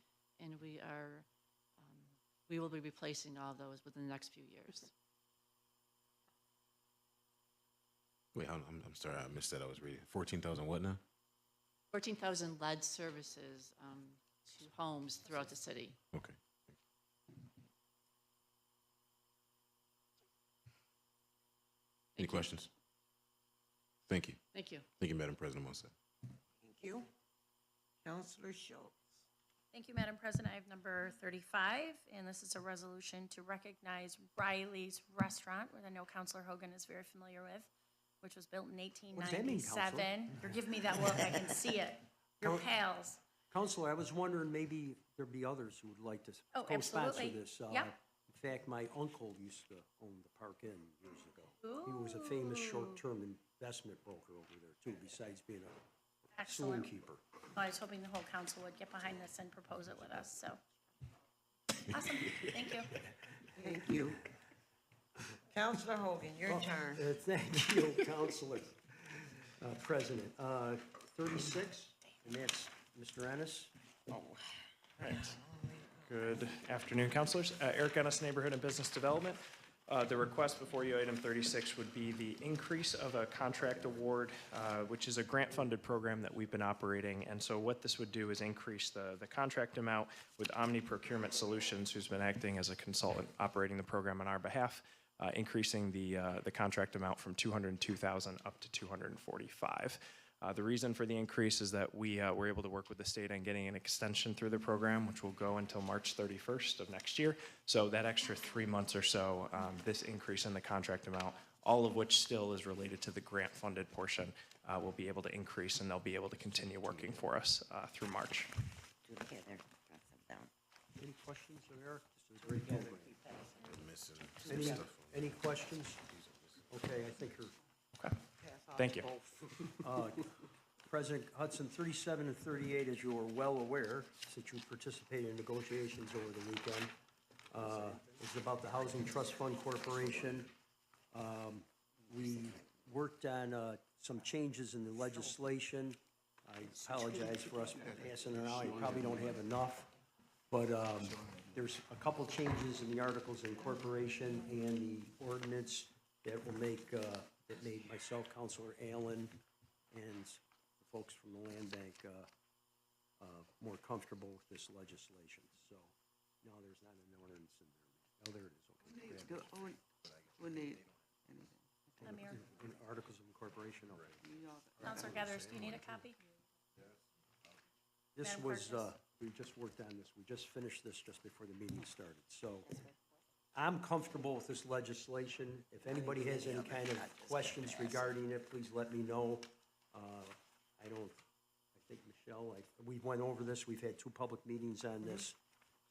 and we will be replacing all those within the next few years. Wait, I'm sorry, I missed that. I was reading. 14,000 what now? 14,000 lead services to homes throughout the city. Okay. Any questions? Thank you. Thank you. Thank you, Madam President Mosa. Thank you. Counselor Schultz. Thank you, Madam President. I have number 35, and this is a resolution to recognize Riley's Restaurant, which I know Counselor Hogan is very familiar with, which was built in What does that mean, 1897. You're giving me that look, I can see it. Your pals. Counselor, I was wondering maybe there'd be others who would like to Oh, co-sponsor absolutely. this. Yep. In fact, my uncle used to own the Park Inn years ago. He was a famous short-term investment broker over there too, besides being a saloon Excellent. keeper. Well, I was hoping the whole council would get behind this and propose it with us, so. Awesome, thank you. Thank you. Counselor Hogan, your turn. Thank you, Counselor President. 36, and that's Mr. Ennis. Right. Good afternoon, councilors. Eric Ennis, Neighborhood and Business Development. The request before you, item 36, would be the increase of a contract award, which is a grant-funded program that we've been operating. And so what this would do is increase the contract amount with Omni Procurement Solutions, who's been acting as a consultant operating the program on our behalf, increasing the contract amount from $202,000 up to $245,000. The reason for the increase is that we were able to work with the state on getting an extension through the program, which will go until March 31st of next year. So that extra 3 months or so, this increase in the contract amount, all of which still is related to the grant-funded portion, will be able to increase, and they'll be able to continue working for us through March. Okay, there, got some down. Any questions of Eric? This is a great program. Any questions? Okay, I think you're. Thank you. President Hudson, 37 and 38, as you are well aware, since you participated in negotiations over the weekend, is about the Housing Trust Fund Corporation. We worked on some changes in the legislation. I apologize for us passing it out. I probably don't have enough, but there's a couple changes in the Articles of Incorporation and the ordinance that will make, that made myself, Councilor Allen, and the folks from the Land Bank more comfortable with this legislation. So now there's not an ordinance in there. Oh, there it is, okay. We need Amir. In Articles of Incorporation, okay. Counselor Gathers, do you need a copy? This Madam was, Clerk, we just worked on this, we just finished this just before the meeting started, so I'm comfortable with this legislation. If anybody has any kind of questions regarding it, please let me know. I think Michelle, we went over this, we've had 2 public meetings on this,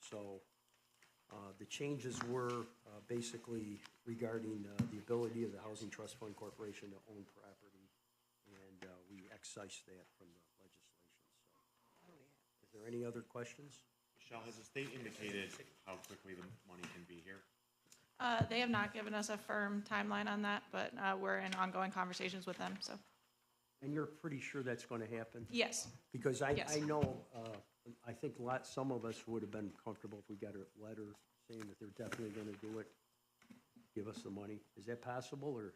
so the changes were basically regarding the ability of the Housing Trust Fund Corporation to own property, and we excised that from the legislation. So, is there any other questions? Michelle, has the state indicated how quickly the money can be here? They have not given us a firm timeline on that, but we're in ongoing conversations with them, so. And you're pretty sure that's going to happen? Yes. Because I Yes. know, I think some of us would have been comfortable if we got a letter saying that they're definitely going to do it, give us the money. Is that possible, or?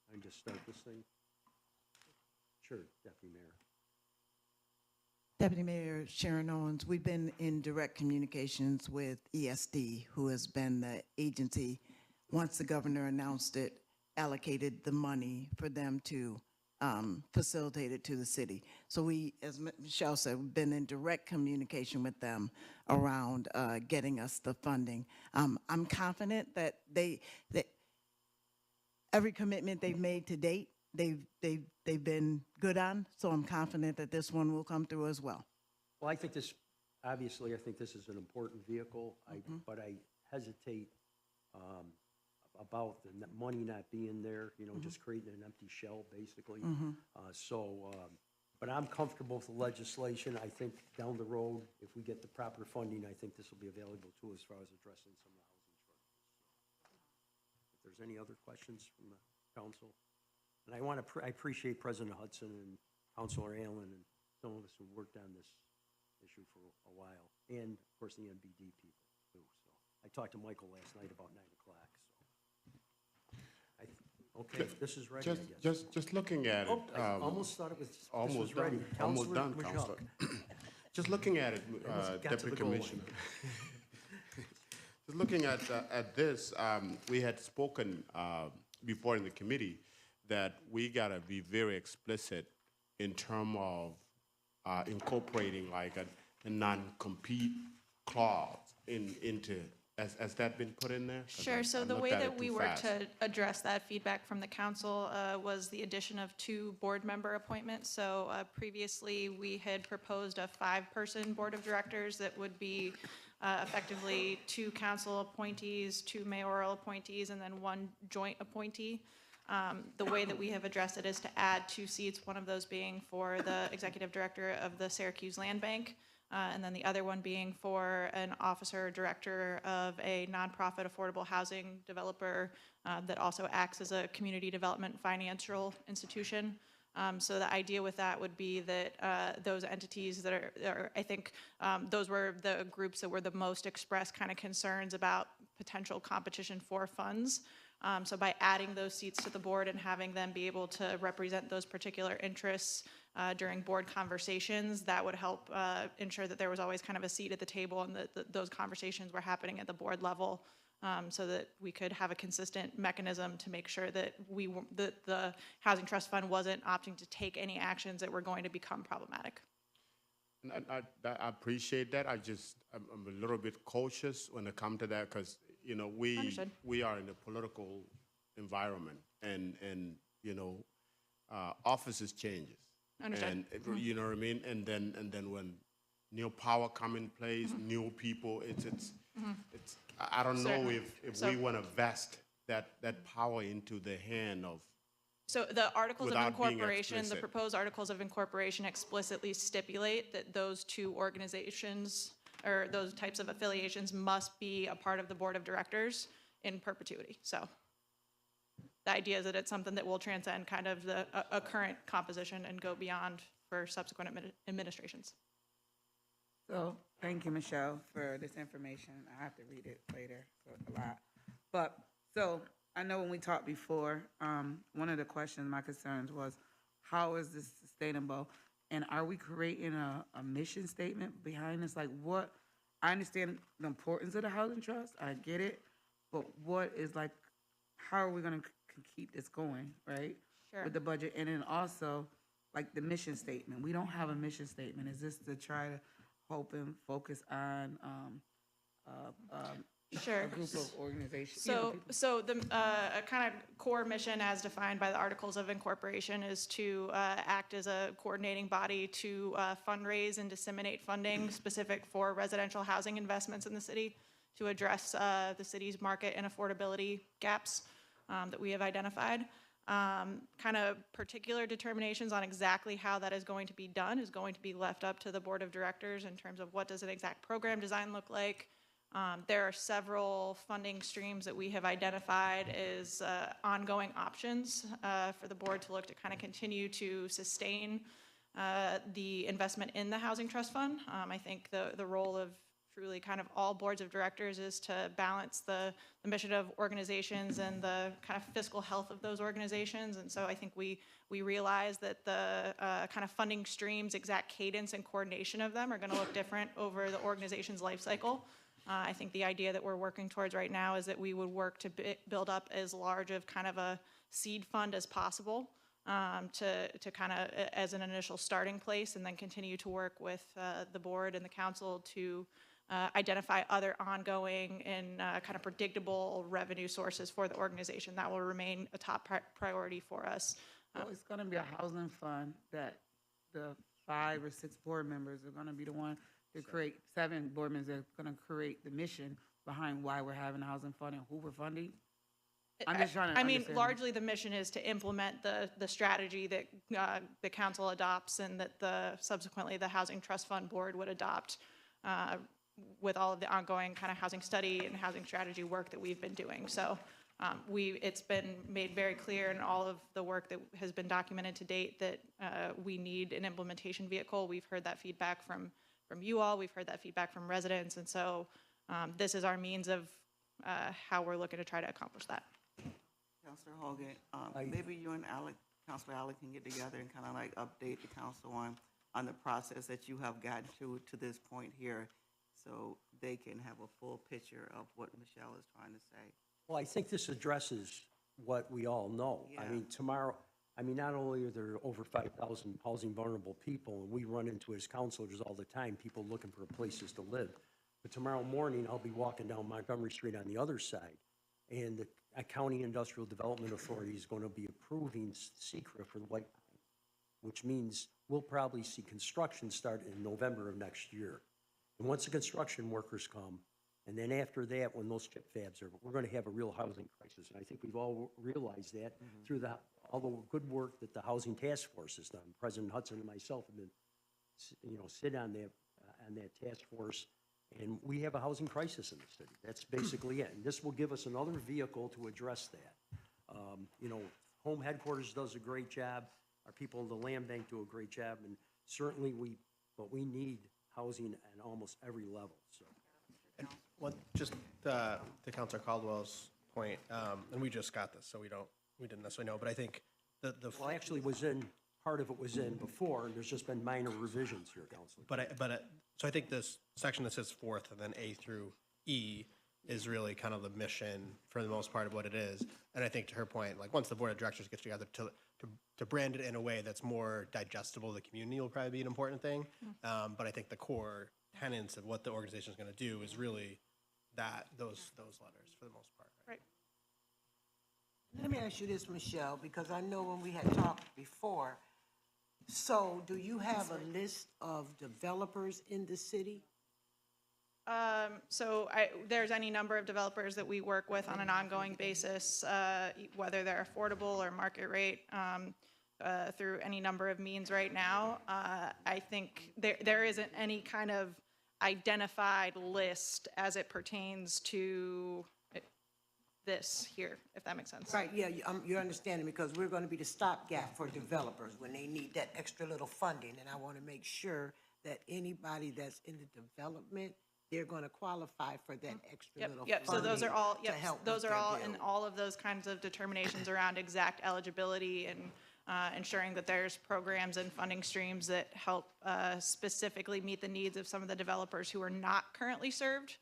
I can just start this thing? Sure, Deputy Mayor. Deputy Mayor Sharon Owens, we've been in direct communications with ESD, who has been the agency, once the governor announced it, allocated the money for them to facilitate it to the city. So we, as Michelle said, we've been in direct communication with them around getting us the funding. I'm confident that that every commitment they've made to date, they've been good on, so I'm confident that this one will come through as well. Well, I think this, obviously, I think this is an important vehicle, but I hesitate about the money not being there, just creating an empty shell, basically. But I'm comfortable with the legislation. I think down the road, if we get the proper funding, I think this will be available too, as far as addressing some of the housing shortages. If there's any other questions from the council? And I appreciate President Hudson and Councilor Allen and some of us who worked on this issue for a while, and of course the NBD people too. So I talked to Michael last night about 9 o'clock. So okay, this is ready. I guess. Just looking at it. I almost thought it was almost ready. done. Almost done, Majok. Councilor. Just looking at it, Almost got to Deputy the goal line. Commissioner. Just looking at this, we had spoken before in the committee that we gotta be very explicit in terms of incorporating like a non-compete clause into Has that been put in there? 'Cause Sure, so I the looked way at it that we too were fast. to address that feedback from the council was the addition of 2 board member appointments. So previously, we had proposed a 5-person board of directors that would be effectively 2 council appointees, 2 mayoral appointees, and then 1 joint appointee. The way that we have addressed it is to add 2 seats, one of those being for the executive director of the Syracuse Land Bank, and then the other one being for an officer or director of a nonprofit affordable housing developer that also acts as a community development financial institution. So the idea with that would be that those entities that are I think those were the groups that were the most expressed kind of concerns about potential competition for funds. So by adding those seats to the board and having them be able to represent those particular interests during board conversations, that would help ensure that there was always kind of a seat at the table and that those conversations were happening at the board level, so that we could have a consistent mechanism to make sure that the Housing Trust Fund wasn't opting to take any actions that were going to become problematic. And I appreciate that. I'm a little bit cautious when it comes to that because, you know, Understood. we are in a political environment and offices changes. Understood. And you know what I mean? And then when new power come in place, new people, it's I don't know Certainly. if So- we want to vest that power into the hand of. So the Articles of Without being Incorporation, the explicit. proposed Articles of Incorporation explicitly stipulate that those 2 organizations or those types of affiliations must be a part of the Board of Directors in perpetuity. So the idea is that it's something that will transcend kind of a current composition and go beyond for subsequent administrations. So, thank you, Michelle, for this information. I have to read it later, so it's a lot. But, so, I know when we talked before, one of the questions, my concerns was, how is this sustainable? And are we creating a mission statement behind this? Like what, I understand the importance of the housing trust, I get it, but what is like, how are we gonna keep this going, right? Sure. With the budget, and then also, like the mission statement, we don't have a mission statement. Is this to try to hope and focus on, Sure. a group of organizations? you know, So, people- so the kind of core mission as defined by the Articles of Incorporation is to act as a coordinating body to fundraise and disseminate funding specific for residential housing investments in the city to address the city's market and affordability gaps that we have identified. Kind of particular determinations on exactly how that is going to be done is going to be left up to the Board of Directors in terms of what does an exact program design look like. There are several funding streams that we have identified as ongoing options for the board to look to kind of continue to sustain the investment in the Housing Trust Fund. I think the role of truly kind of all boards of directors is to balance the mission of organizations and the kind of fiscal health of those organizations. And so I think we realize that the kind of funding streams, exact cadence and coordination of them are going to look different over the organization's life cycle. I think the idea that we're working towards right now is that we would work to build up as large of kind of a seed fund as possible to kind of as an initial starting place, and then continue to work with the board and the council to identify other ongoing and kind of predictable revenue sources for the organization. That will remain a top priority for us. So it's gonna be a housing fund that the 5 or 6 board members are gonna be the one to create, 7 board members are gonna create the mission behind why we're having a housing fund and who we're funding? I'm just trying to I mean, understand. largely the mission is to implement the strategy that the council adopts and that subsequently the Housing Trust Fund Board would adopt with all of the ongoing kind of housing study and housing strategy work that we've been doing. So it's been made very clear in all of the work that has been documented to date that we need an implementation vehicle. We've heard that feedback from you all. We've heard that feedback from residents. And so this is our means of how we're looking to try to accomplish that. Councilor Hogan, maybe you and Councilor Alec can get together and kind of like update the council on the process that you have gotten to this point here, so they can have a full picture of what Michelle is trying to say. Well, I think this addresses what we all know. I Yeah. mean, tomorrow, I mean, not only are there over 5,000 housing vulnerable people, and we run into as counselors all the time, people looking for places to live, But tomorrow morning, I'll be walking down Montgomery Street on the other side, and the County Industrial Development Authority is going to be approving secra for the White Pine, which means we'll probably see construction start in November of next year. And once the construction workers come, and then after that, when those chip fabs are, we're going to have a real housing crisis. And I think we've all realized that through all the good work that the Housing Task Force has done. President Hudson and myself have been, sit on that task force, and we have a housing crisis in the city. That's basically it. And this will give us another vehicle to address that. Home Headquarters does a great job. Our people in the Land Bank do a great job, and certainly but we need housing at almost every level, so. And just to Councilor Caldwell's point, and we just got this, so we didn't necessarily know, but I think Well, actually part of it was in before, and there's just been minor revisions here, Councilor. So I think this section that says fourth and then A through E is really kind of the mission for the most part of what it is. And I think to her point, like once the board of directors gets together to brand it in a way that's more digestible to the community will probably be an important thing. But I think the core tenets of what the organization is going to do is really those letters for the most part. Right. Let me ask you this, Michelle, because I know when we had talked before, so do you have a list of developers in the city? There's any number of developers that we work with on an ongoing basis, whether they're affordable or market rate, through any number of means right now. I think there isn't any kind of identified list as it pertains to this here, if that makes sense. Right, yeah, you're understanding, because we're going to be the stopgap for developers when they need that extra little funding, and I want to make sure that anybody that's in the development, they're going to qualify for that extra little funding. So those are all, to help those with are their all bill. in all of those kinds of determinations around exact eligibility and ensuring that there's programs and funding streams that help specifically meet the needs of some of the developers who are not currently served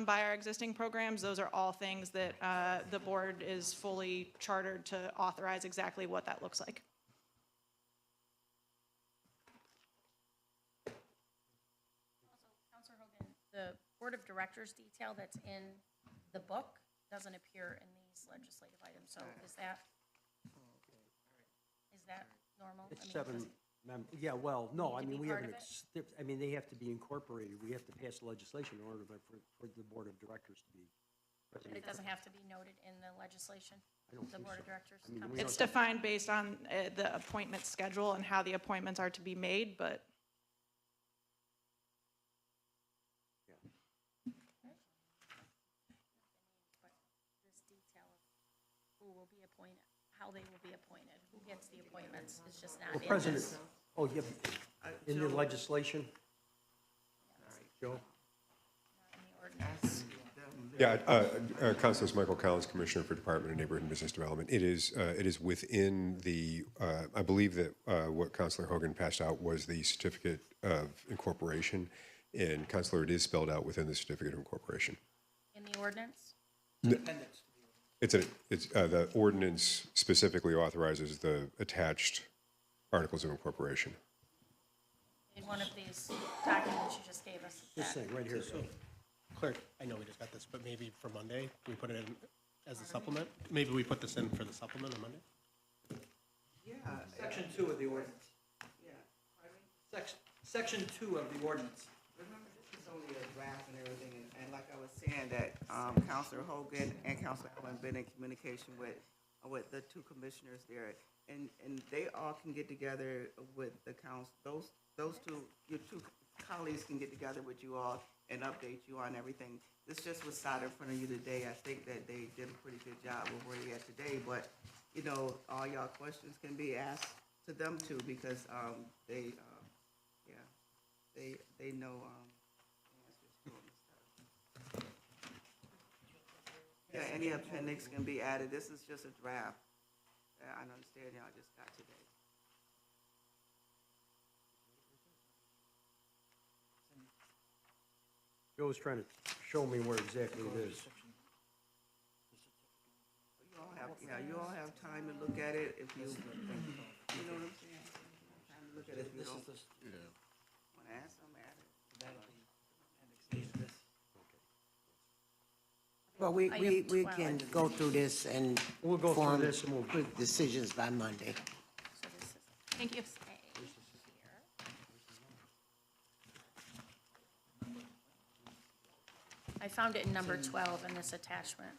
by our existing programs. Those are all things that the board is fully chartered to authorize exactly what that looks like. Counselor Hogan, the Board of Directors detail that's in the book doesn't appear in these legislative items, so is that normal? It's I mean, seven, does it- yeah, well, no, I need to mean, be we part have of it? they have to be incorporated. We have to pass legislation in order for the Board of Directors to be. But it doesn't have to be noted in the legislation? I don't The think Board so. of Directors? I mean, comes we up- It's defined based on the appointment schedule and how the appointments are to be made, but This detail of who will be appointed, how they will be appointed, who gets the appointments, is just not Well, in President, this. yeah, in the legislation? Joe? Not in the ordinance. Yeah, Constance Michael Collins, Commissioner for Department of Neighborhood and Business Development. It is within the, I believe that what Councilor Hogan passed out was the certificate of incorporation, and Councilor, it is spelled out within the certificate of incorporation. In the ordinance? It's the ordinance specifically authorizes the attached articles of incorporation. In one of these documents you just gave us. This thing, right here. Clerk, I know we just got this, but maybe for Monday, we put it in as a supplement? Maybe we put this in for the supplement on Monday? Yeah. Section 2 of the ordinance. Yeah. Section 2 of the ordinance. Remember, this is only a draft and everything, and like I was saying, that Councilor Hogan and Councilor Allen been in communication with the two commissioners there, and they all can get together with the council, those two, your two colleagues can get together with you all and update you on everything. This just was sat in front of you today. I think that they did a pretty good job with where you're at today, but, you know, all y'all questions can be asked to them too, because they know answers to them and stuff. Yeah, any appendix can be added. This is just a draft. I understand y'all just got today. Joe was trying to show me where exactly it is. You all have time to look at it if you know what I'm saying? Time to look at it if you don't want to ask them, add it. Well, we Item can 12. go through this and. We'll go through form this and we'll- quick decisions by Monday. So this is, thank you. I found it in number 12 in this attachment.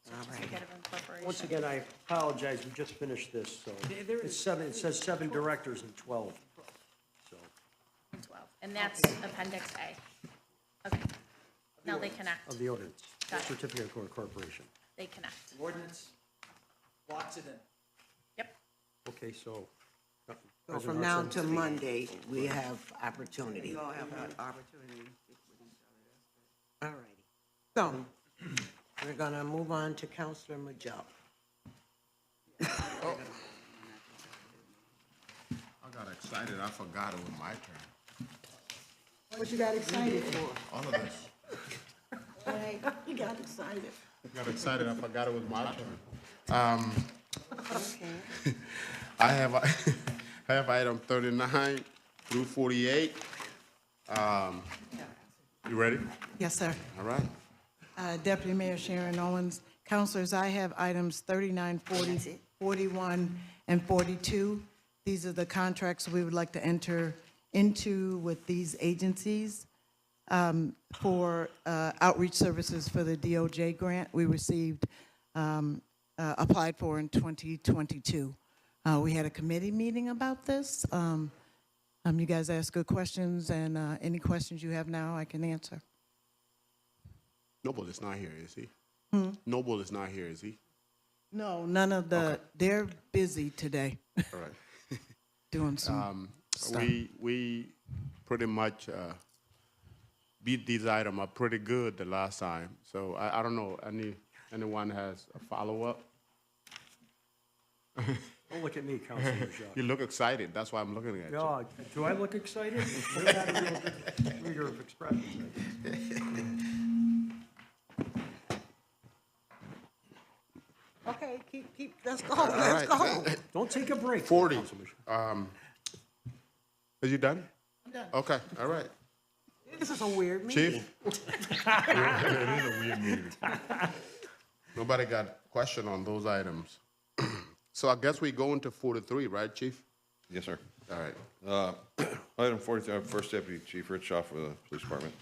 Certificate of incorporation. Once again, I apologize, we just finished this, so it's seven, it says 7 directors and 12. So, 12, and that's Appendix A. Okay, now they connect. of the ordinance, Got it. certificate of incorporation. They connect. Ordinance locks it in. Yep. Okay, so. So President from now Hudson? till Monday, we have opportunity. You all have an opportunity to speak with each other. All righty. So, we're gonna move on to Counselor Majok. I got excited, I forgot it was my turn. What you got excited for? All of this. Hey, you got excited. Got excited, I forgot it was my turn. I have, I have item 39 through 48. You ready? Yes, sir. All right. Deputy Mayor Sharon Owens, Councilors, I have items 39, 40, 41, and 42. These are the contracts we would like to enter into with these agencies for outreach services for the DOJ grant we received, applied for in 2022. We had a committee meeting about this. You guys asked good questions, and any questions you have now, I can answer. Noble is not here, is he? Noble is not here, is he? No, none of the, they're busy today, All right. doing some stuff. We pretty much beat these items up pretty good the last time. So I don't know, anyone has a follow-up? Don't look at me, Councilor Majok. You look excited, that's why I'm looking at you. Yeah, do I look excited? You're not a real good reader of expressions, I guess. Okay, let's go, let's go. Don't take a break. 40. Councilor Majok. Is you done? I'm done. Okay, all right. This is a weird meeting. Chief? It is a weird meeting. Nobody got question on those items. So I guess we go into 43, right, Chief? Yes, sir. All right. Item 43, First Deputy Chief Rich Shaw for the Police Department.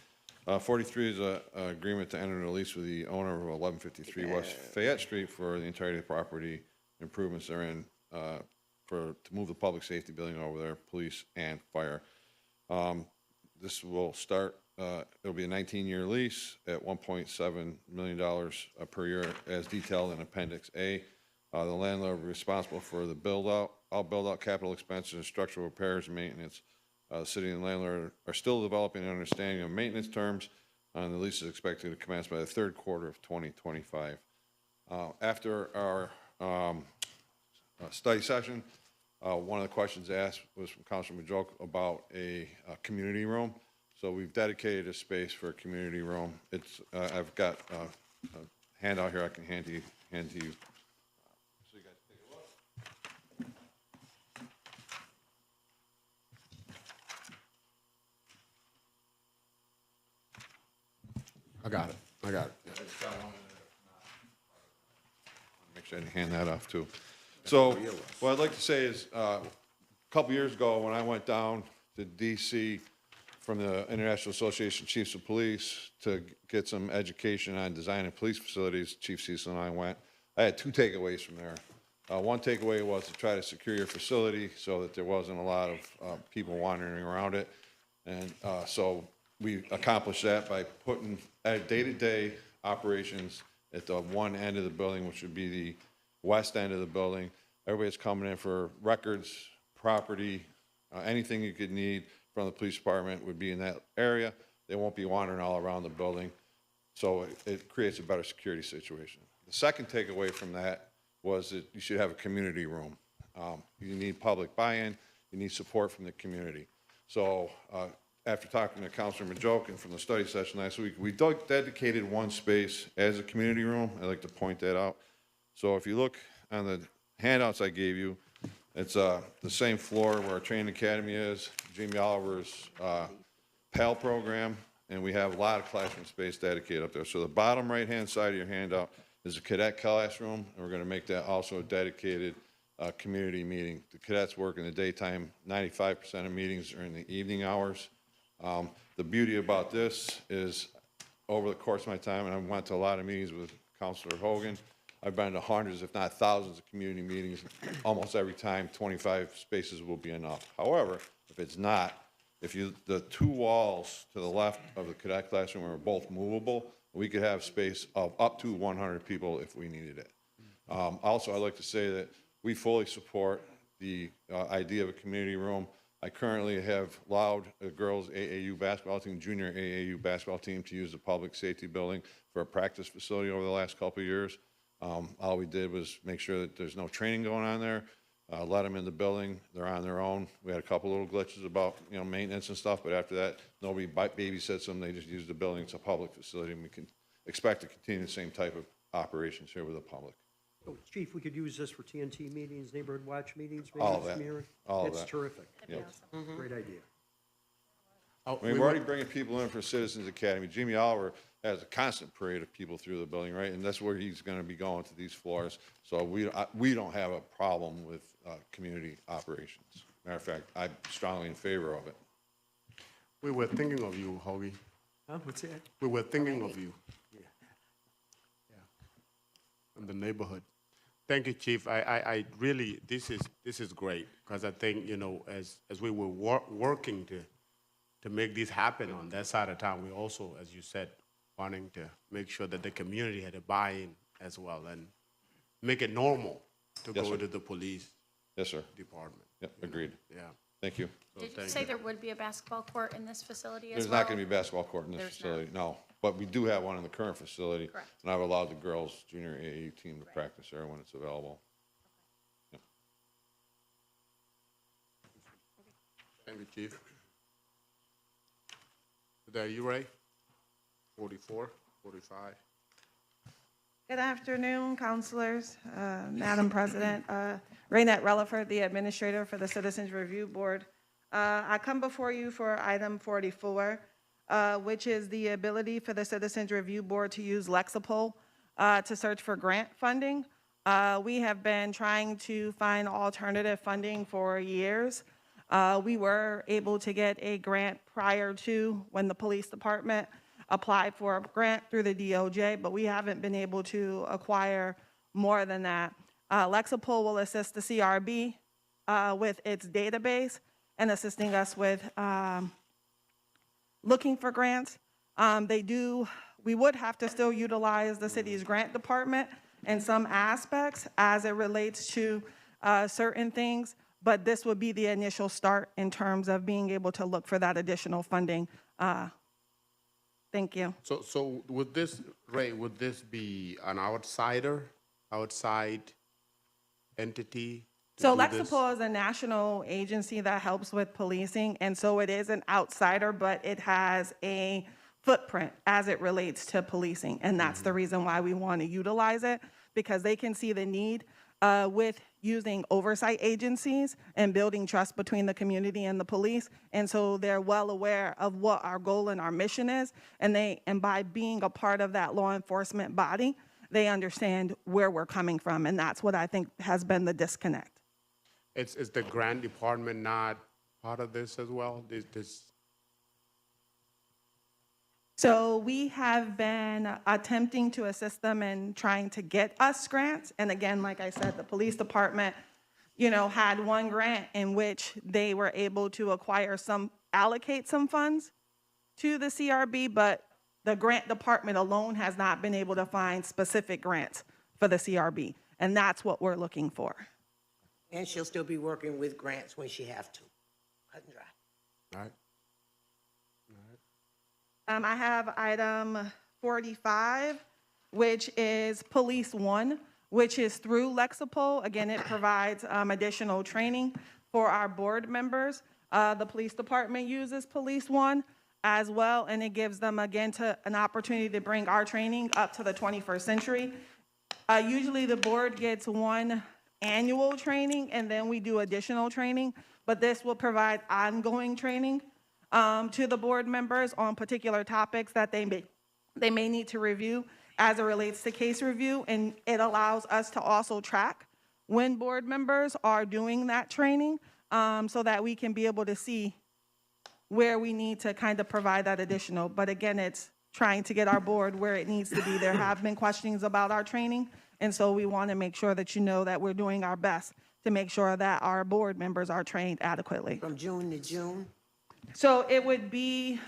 43 is an agreement to enter into a lease with the owner of 1153 West Fayette Street for the entirety of the property improvements therein to move the public safety building over there, police and fire. This will start, it'll be a 19-year lease at $1.7 million per year as detailed in Appendix A. The landlord will be responsible for the build-out, all build-out capital expenses and structural repairs and maintenance. The city and landlord are still developing an understanding of maintenance terms, and the lease is expected to commence by the third quarter of 2025. After our study session, one of the questions asked was from Councilor Majok about a community room. So we've dedicated a space for a community room. It's I've got a handout here I can hand to you. So you guys take a look. I got it. Make sure I didn't hand that off too. So what I'd like to say is, a couple years ago, when I went down to DC from the International Association of Chiefs of Police to get some education on designing police facilities, Chief Cecil and I went, I had 2 takeaways from there. One takeaway was to try to secure your facility so that there wasn't a lot of people wandering around it. And so we accomplished that by putting day-to-day operations at the one end of the building, which would be the west end of the building. Everybody's coming in for records, property, anything you could need from the police department would be in that area. They won't be wandering all around the building. So it creates a better security situation. The second takeaway from that was that you should have a community room. You need public buy-in, you need support from the community. So after talking to Councilor Majok and from the study session last week, we dedicated one space as a community room. I'd like to point that out. So if you look on the handouts I gave you, it's the same floor where our training academy is, Jamie Oliver's PAL program, and we have a lot of classroom space dedicated up there. So the bottom right-hand side of your handout is a cadet classroom, and we're going to make that also a dedicated community meeting. The cadets work in the daytime. 95% of meetings are in the evening hours. The beauty about this is, over the course of my time, and I went to a lot of meetings with Councilor Hogan, I've been to hundreds, if not thousands, of community meetings. Almost every time, 25 spaces will be enough. However, if it's not, the two walls to the left of the cadet classroom are both movable, we could have space of up to 100 people if we needed it. Also, I'd like to say that we fully support the idea of a community room. I currently have allowed a girls' AAU basketball team, junior AAU basketball team, to use the public safety building for a practice facility over the last couple of years. All we did was make sure that there's no training going on there, let them in the building, they're on their own. We had a couple little glitches about, maintenance and stuff, but after that, nobody babysits them, they just use the building. It's a public facility, and we can expect to continue the same type of operations here with the public. Oh, Chief, we could use this for TNT meetings, neighborhood watch meetings, maybe? All of that. All of That's that. terrific. Yep. Great idea. We're already bringing people in for Citizens Academy. Jimmy Oliver has a constant parade of people through the building, right? And that's where he's going to be going, to these floors. So we don't have a problem with community operations. Matter of fact, I'm strongly in favor of it. We were thinking of you, Hoagie. Huh, what's that? We were thinking of you. Yeah. In the neighborhood. Thank you, Chief. I really, this is great, because I think, as we were working to make this happen on that side of town, we also, as you said, wanting to make sure that the community had a buy-in as well, and make it normal to Yes, go sir. to the police Yes, sir. department. Yep, agreed. Yeah. Thank you. So Did you thank say there would be a basketball court in this facility as There's well? not going to be a basketball court in this There's facility, no. But we do have one in the current facility. Correct. And I've allowed the girls' junior AAU team to practice there when it's available. Thank you, Chief. Are you ready? 44, 45. Good afternoon, councilors, Madam President. Raynette Relaford, the administrator for the Citizens Review Board. I come before you for item 44, which is the ability for the Citizens Review Board to use Lexipol to search for grant funding. We have been trying to find alternative funding for years. We were able to get a grant prior to when the police department applied for a grant through the DOJ, but we haven't been able to acquire more than that. Lexipol will assist the CRB with its database and assisting us with looking for grants. We would have to still utilize the city's grant department in some aspects as it relates to certain things, but this would be the initial start in terms of being able to look for that additional funding. Thank you. So would this, Ray, would this be an outside entity? to So do this? Lexipol is a national agency that helps with policing, and so it is an outsider, but it has a footprint as it relates to policing, and that's the reason why we want to utilize it, because they can see the need with using oversight agencies and building trust between the community and the police, and so they're well aware of what our goal and our mission is, and by being a part of that law enforcement body, they understand where we're coming from, and that's what I think has been the disconnect. Is the grant department not part of this as well? So we have been attempting to assist them in trying to get us grants. And again, like I said, the police department, had one grant in which they were able to allocate some funds to the CRB, but the grant department alone has not been able to find specific grants for the CRB. And that's what we're looking for. And she'll still be working with grants when she have to. Cut and dry. All right. I have item 45, which is Police One, which is through Lexipol. Again, it provides additional training for our board members. The police department uses Police One as well, and it gives them, again, an opportunity to bring our training up to the 21st century. Usually the board gets one annual training, and then we do additional training, but this will provide ongoing training to the board members on particular topics that they may need to review as it relates to case review. And it allows us to also track when board members are doing that training, so that we can be able to see where we need to kind of provide that additional. But again, it's trying to get our board where it needs to be. There have been questions about our training, and so we want to make sure that you know that we're doing our best to make sure that our board members are trained adequately. From June to June? So it would be,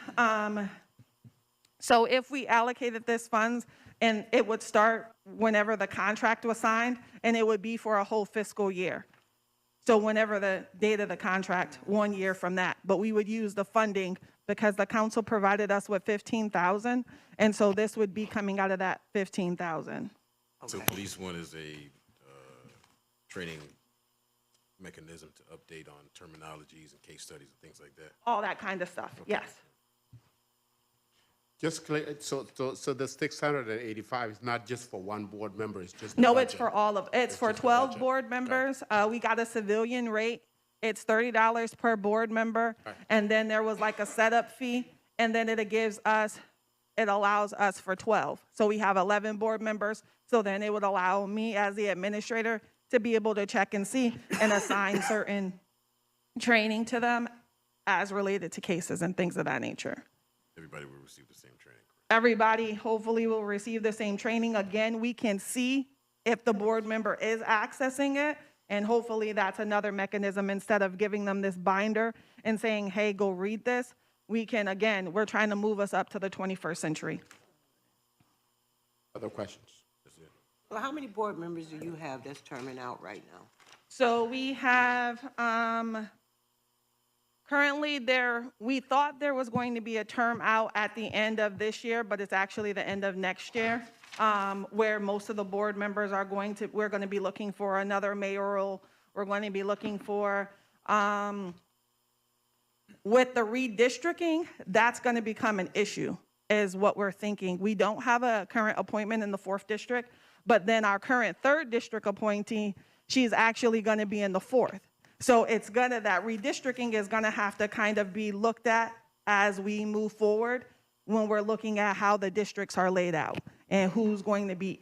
so if we allocated this funds, and it would start whenever the contract was signed, and it would be for a whole fiscal year. So whenever the date of the contract, 1 year from that. But we would use the funding because the council provided us with 15,000, and so this would be coming out of that 15,000. So Police One is a training mechanism to update on terminologies and case studies and things like that? All that kind of stuff, yes. Just clear, so the 685 is not just for one board member, it's just. No, it's for all of, it's for 12 board members. We got a civilian rate. It's $30 per board member. And then there was like a setup fee, and then it allows us for 12. So we have 11 board members. So then it would allow me as the administrator to be able to check and see and assign certain training to them as related to cases and things of that nature. Everybody will receive the same training. Everybody hopefully will receive the same training. Again, we can see if the board member is accessing it, and hopefully that's another mechanism. Instead of giving them this binder and saying, hey, go read this, we can, again, we're trying to move us up to the 21st century. Other questions? Well, how many board members do you have that's terming out right now? So we have, currently we thought there was going to be a term out at the end of this year, but it's actually the end of next year, where most of the board members we're going to be looking for another mayoral, we're going to be looking for, with the redistricting, that's going to become an issue, is what we're thinking. We don't have a current appointment in the 4th district, but then our current 3rd district appointee, she's actually going to be in the 4th. So that redistricting is gonna have to kind of be looked at as we move forward when we're looking at how the districts are laid out and who's going to be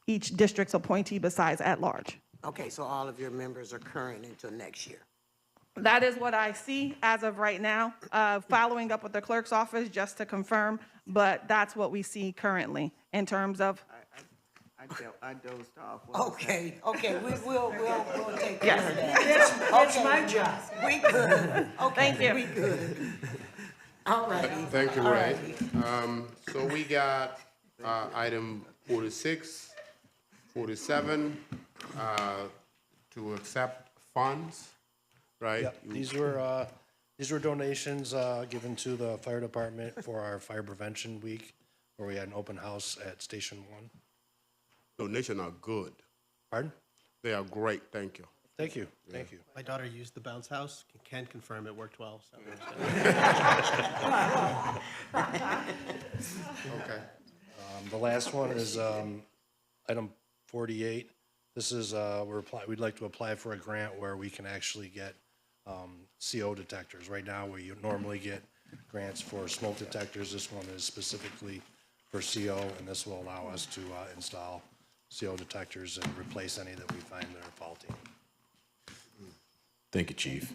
each district's appointee besides at large. Okay, so all of your members are current until next year. That is what I see as of right now, following up with the clerk's office just to confirm, but that's what we see currently in terms of. I dozed off. Okay, we'll take care Yes. of that. It's my job. We good. Okay, Thank you. we good. All righty. Thank you, All Ray. righty. So we got item 46, 47, to accept funds, right? Yep, these were donations given to the fire department for our fire prevention week, where we had an open house at Station 1. Donations are good. Pardon? They are great, thank you. Thank you, thank you. My daughter used the bounce house, can confirm it worked well, so. Okay. The last one is item 48. This is, we'd like to apply for a grant where we can actually get CO detectors. Right now, where you normally get grants for smoke detectors, this one is specifically for CO, and this will allow us to install CO detectors and replace any that we find that are faulty. Thank you, Chief.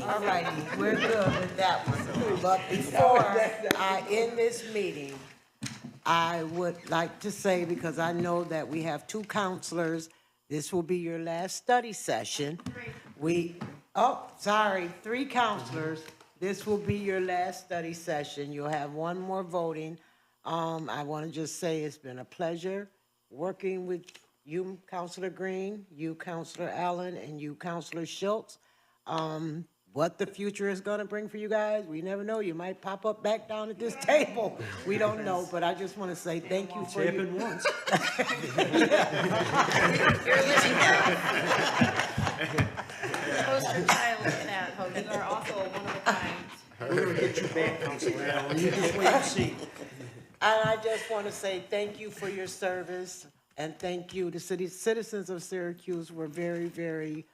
All righty, we're good with that one. But before I end this meeting, I would like to say, because I know that we have 2 counselors, this will be your last study session. 3 counselors. This will be your last study session. You'll have 1 more voting. I want to just say it's been a pleasure working with you, Counselor Green, you, Counselor Allen, and you, Counselor Schultz. What the future is going to bring for you guys, we never know. You might pop up back down at this table. We don't know, but I just want to say thank you for your... once. Poster child for that, Hogan. You are also one of a kind. We're gonna get you back, Councilor Allen. You just wait and see. And I just want to say thank you for your service, and thank you. The citizens of Syracuse were very, very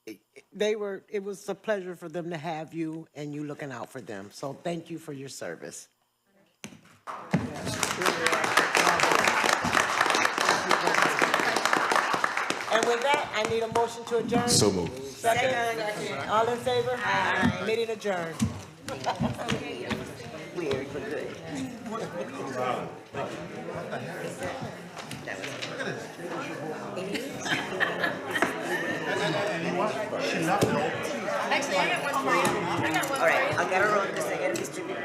it was a pleasure for them to have you and you looking out for them. So thank you for your service. And with that, I need a motion to adjourn. So moved. Second. All in favor? Aye. Meeting adjourned. Weird, but good. Actually, I got one for you. I got one All right, I gotta roll because I gotta distribute.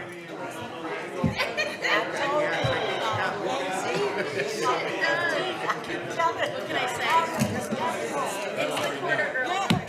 What can I say? It's the quarter girl.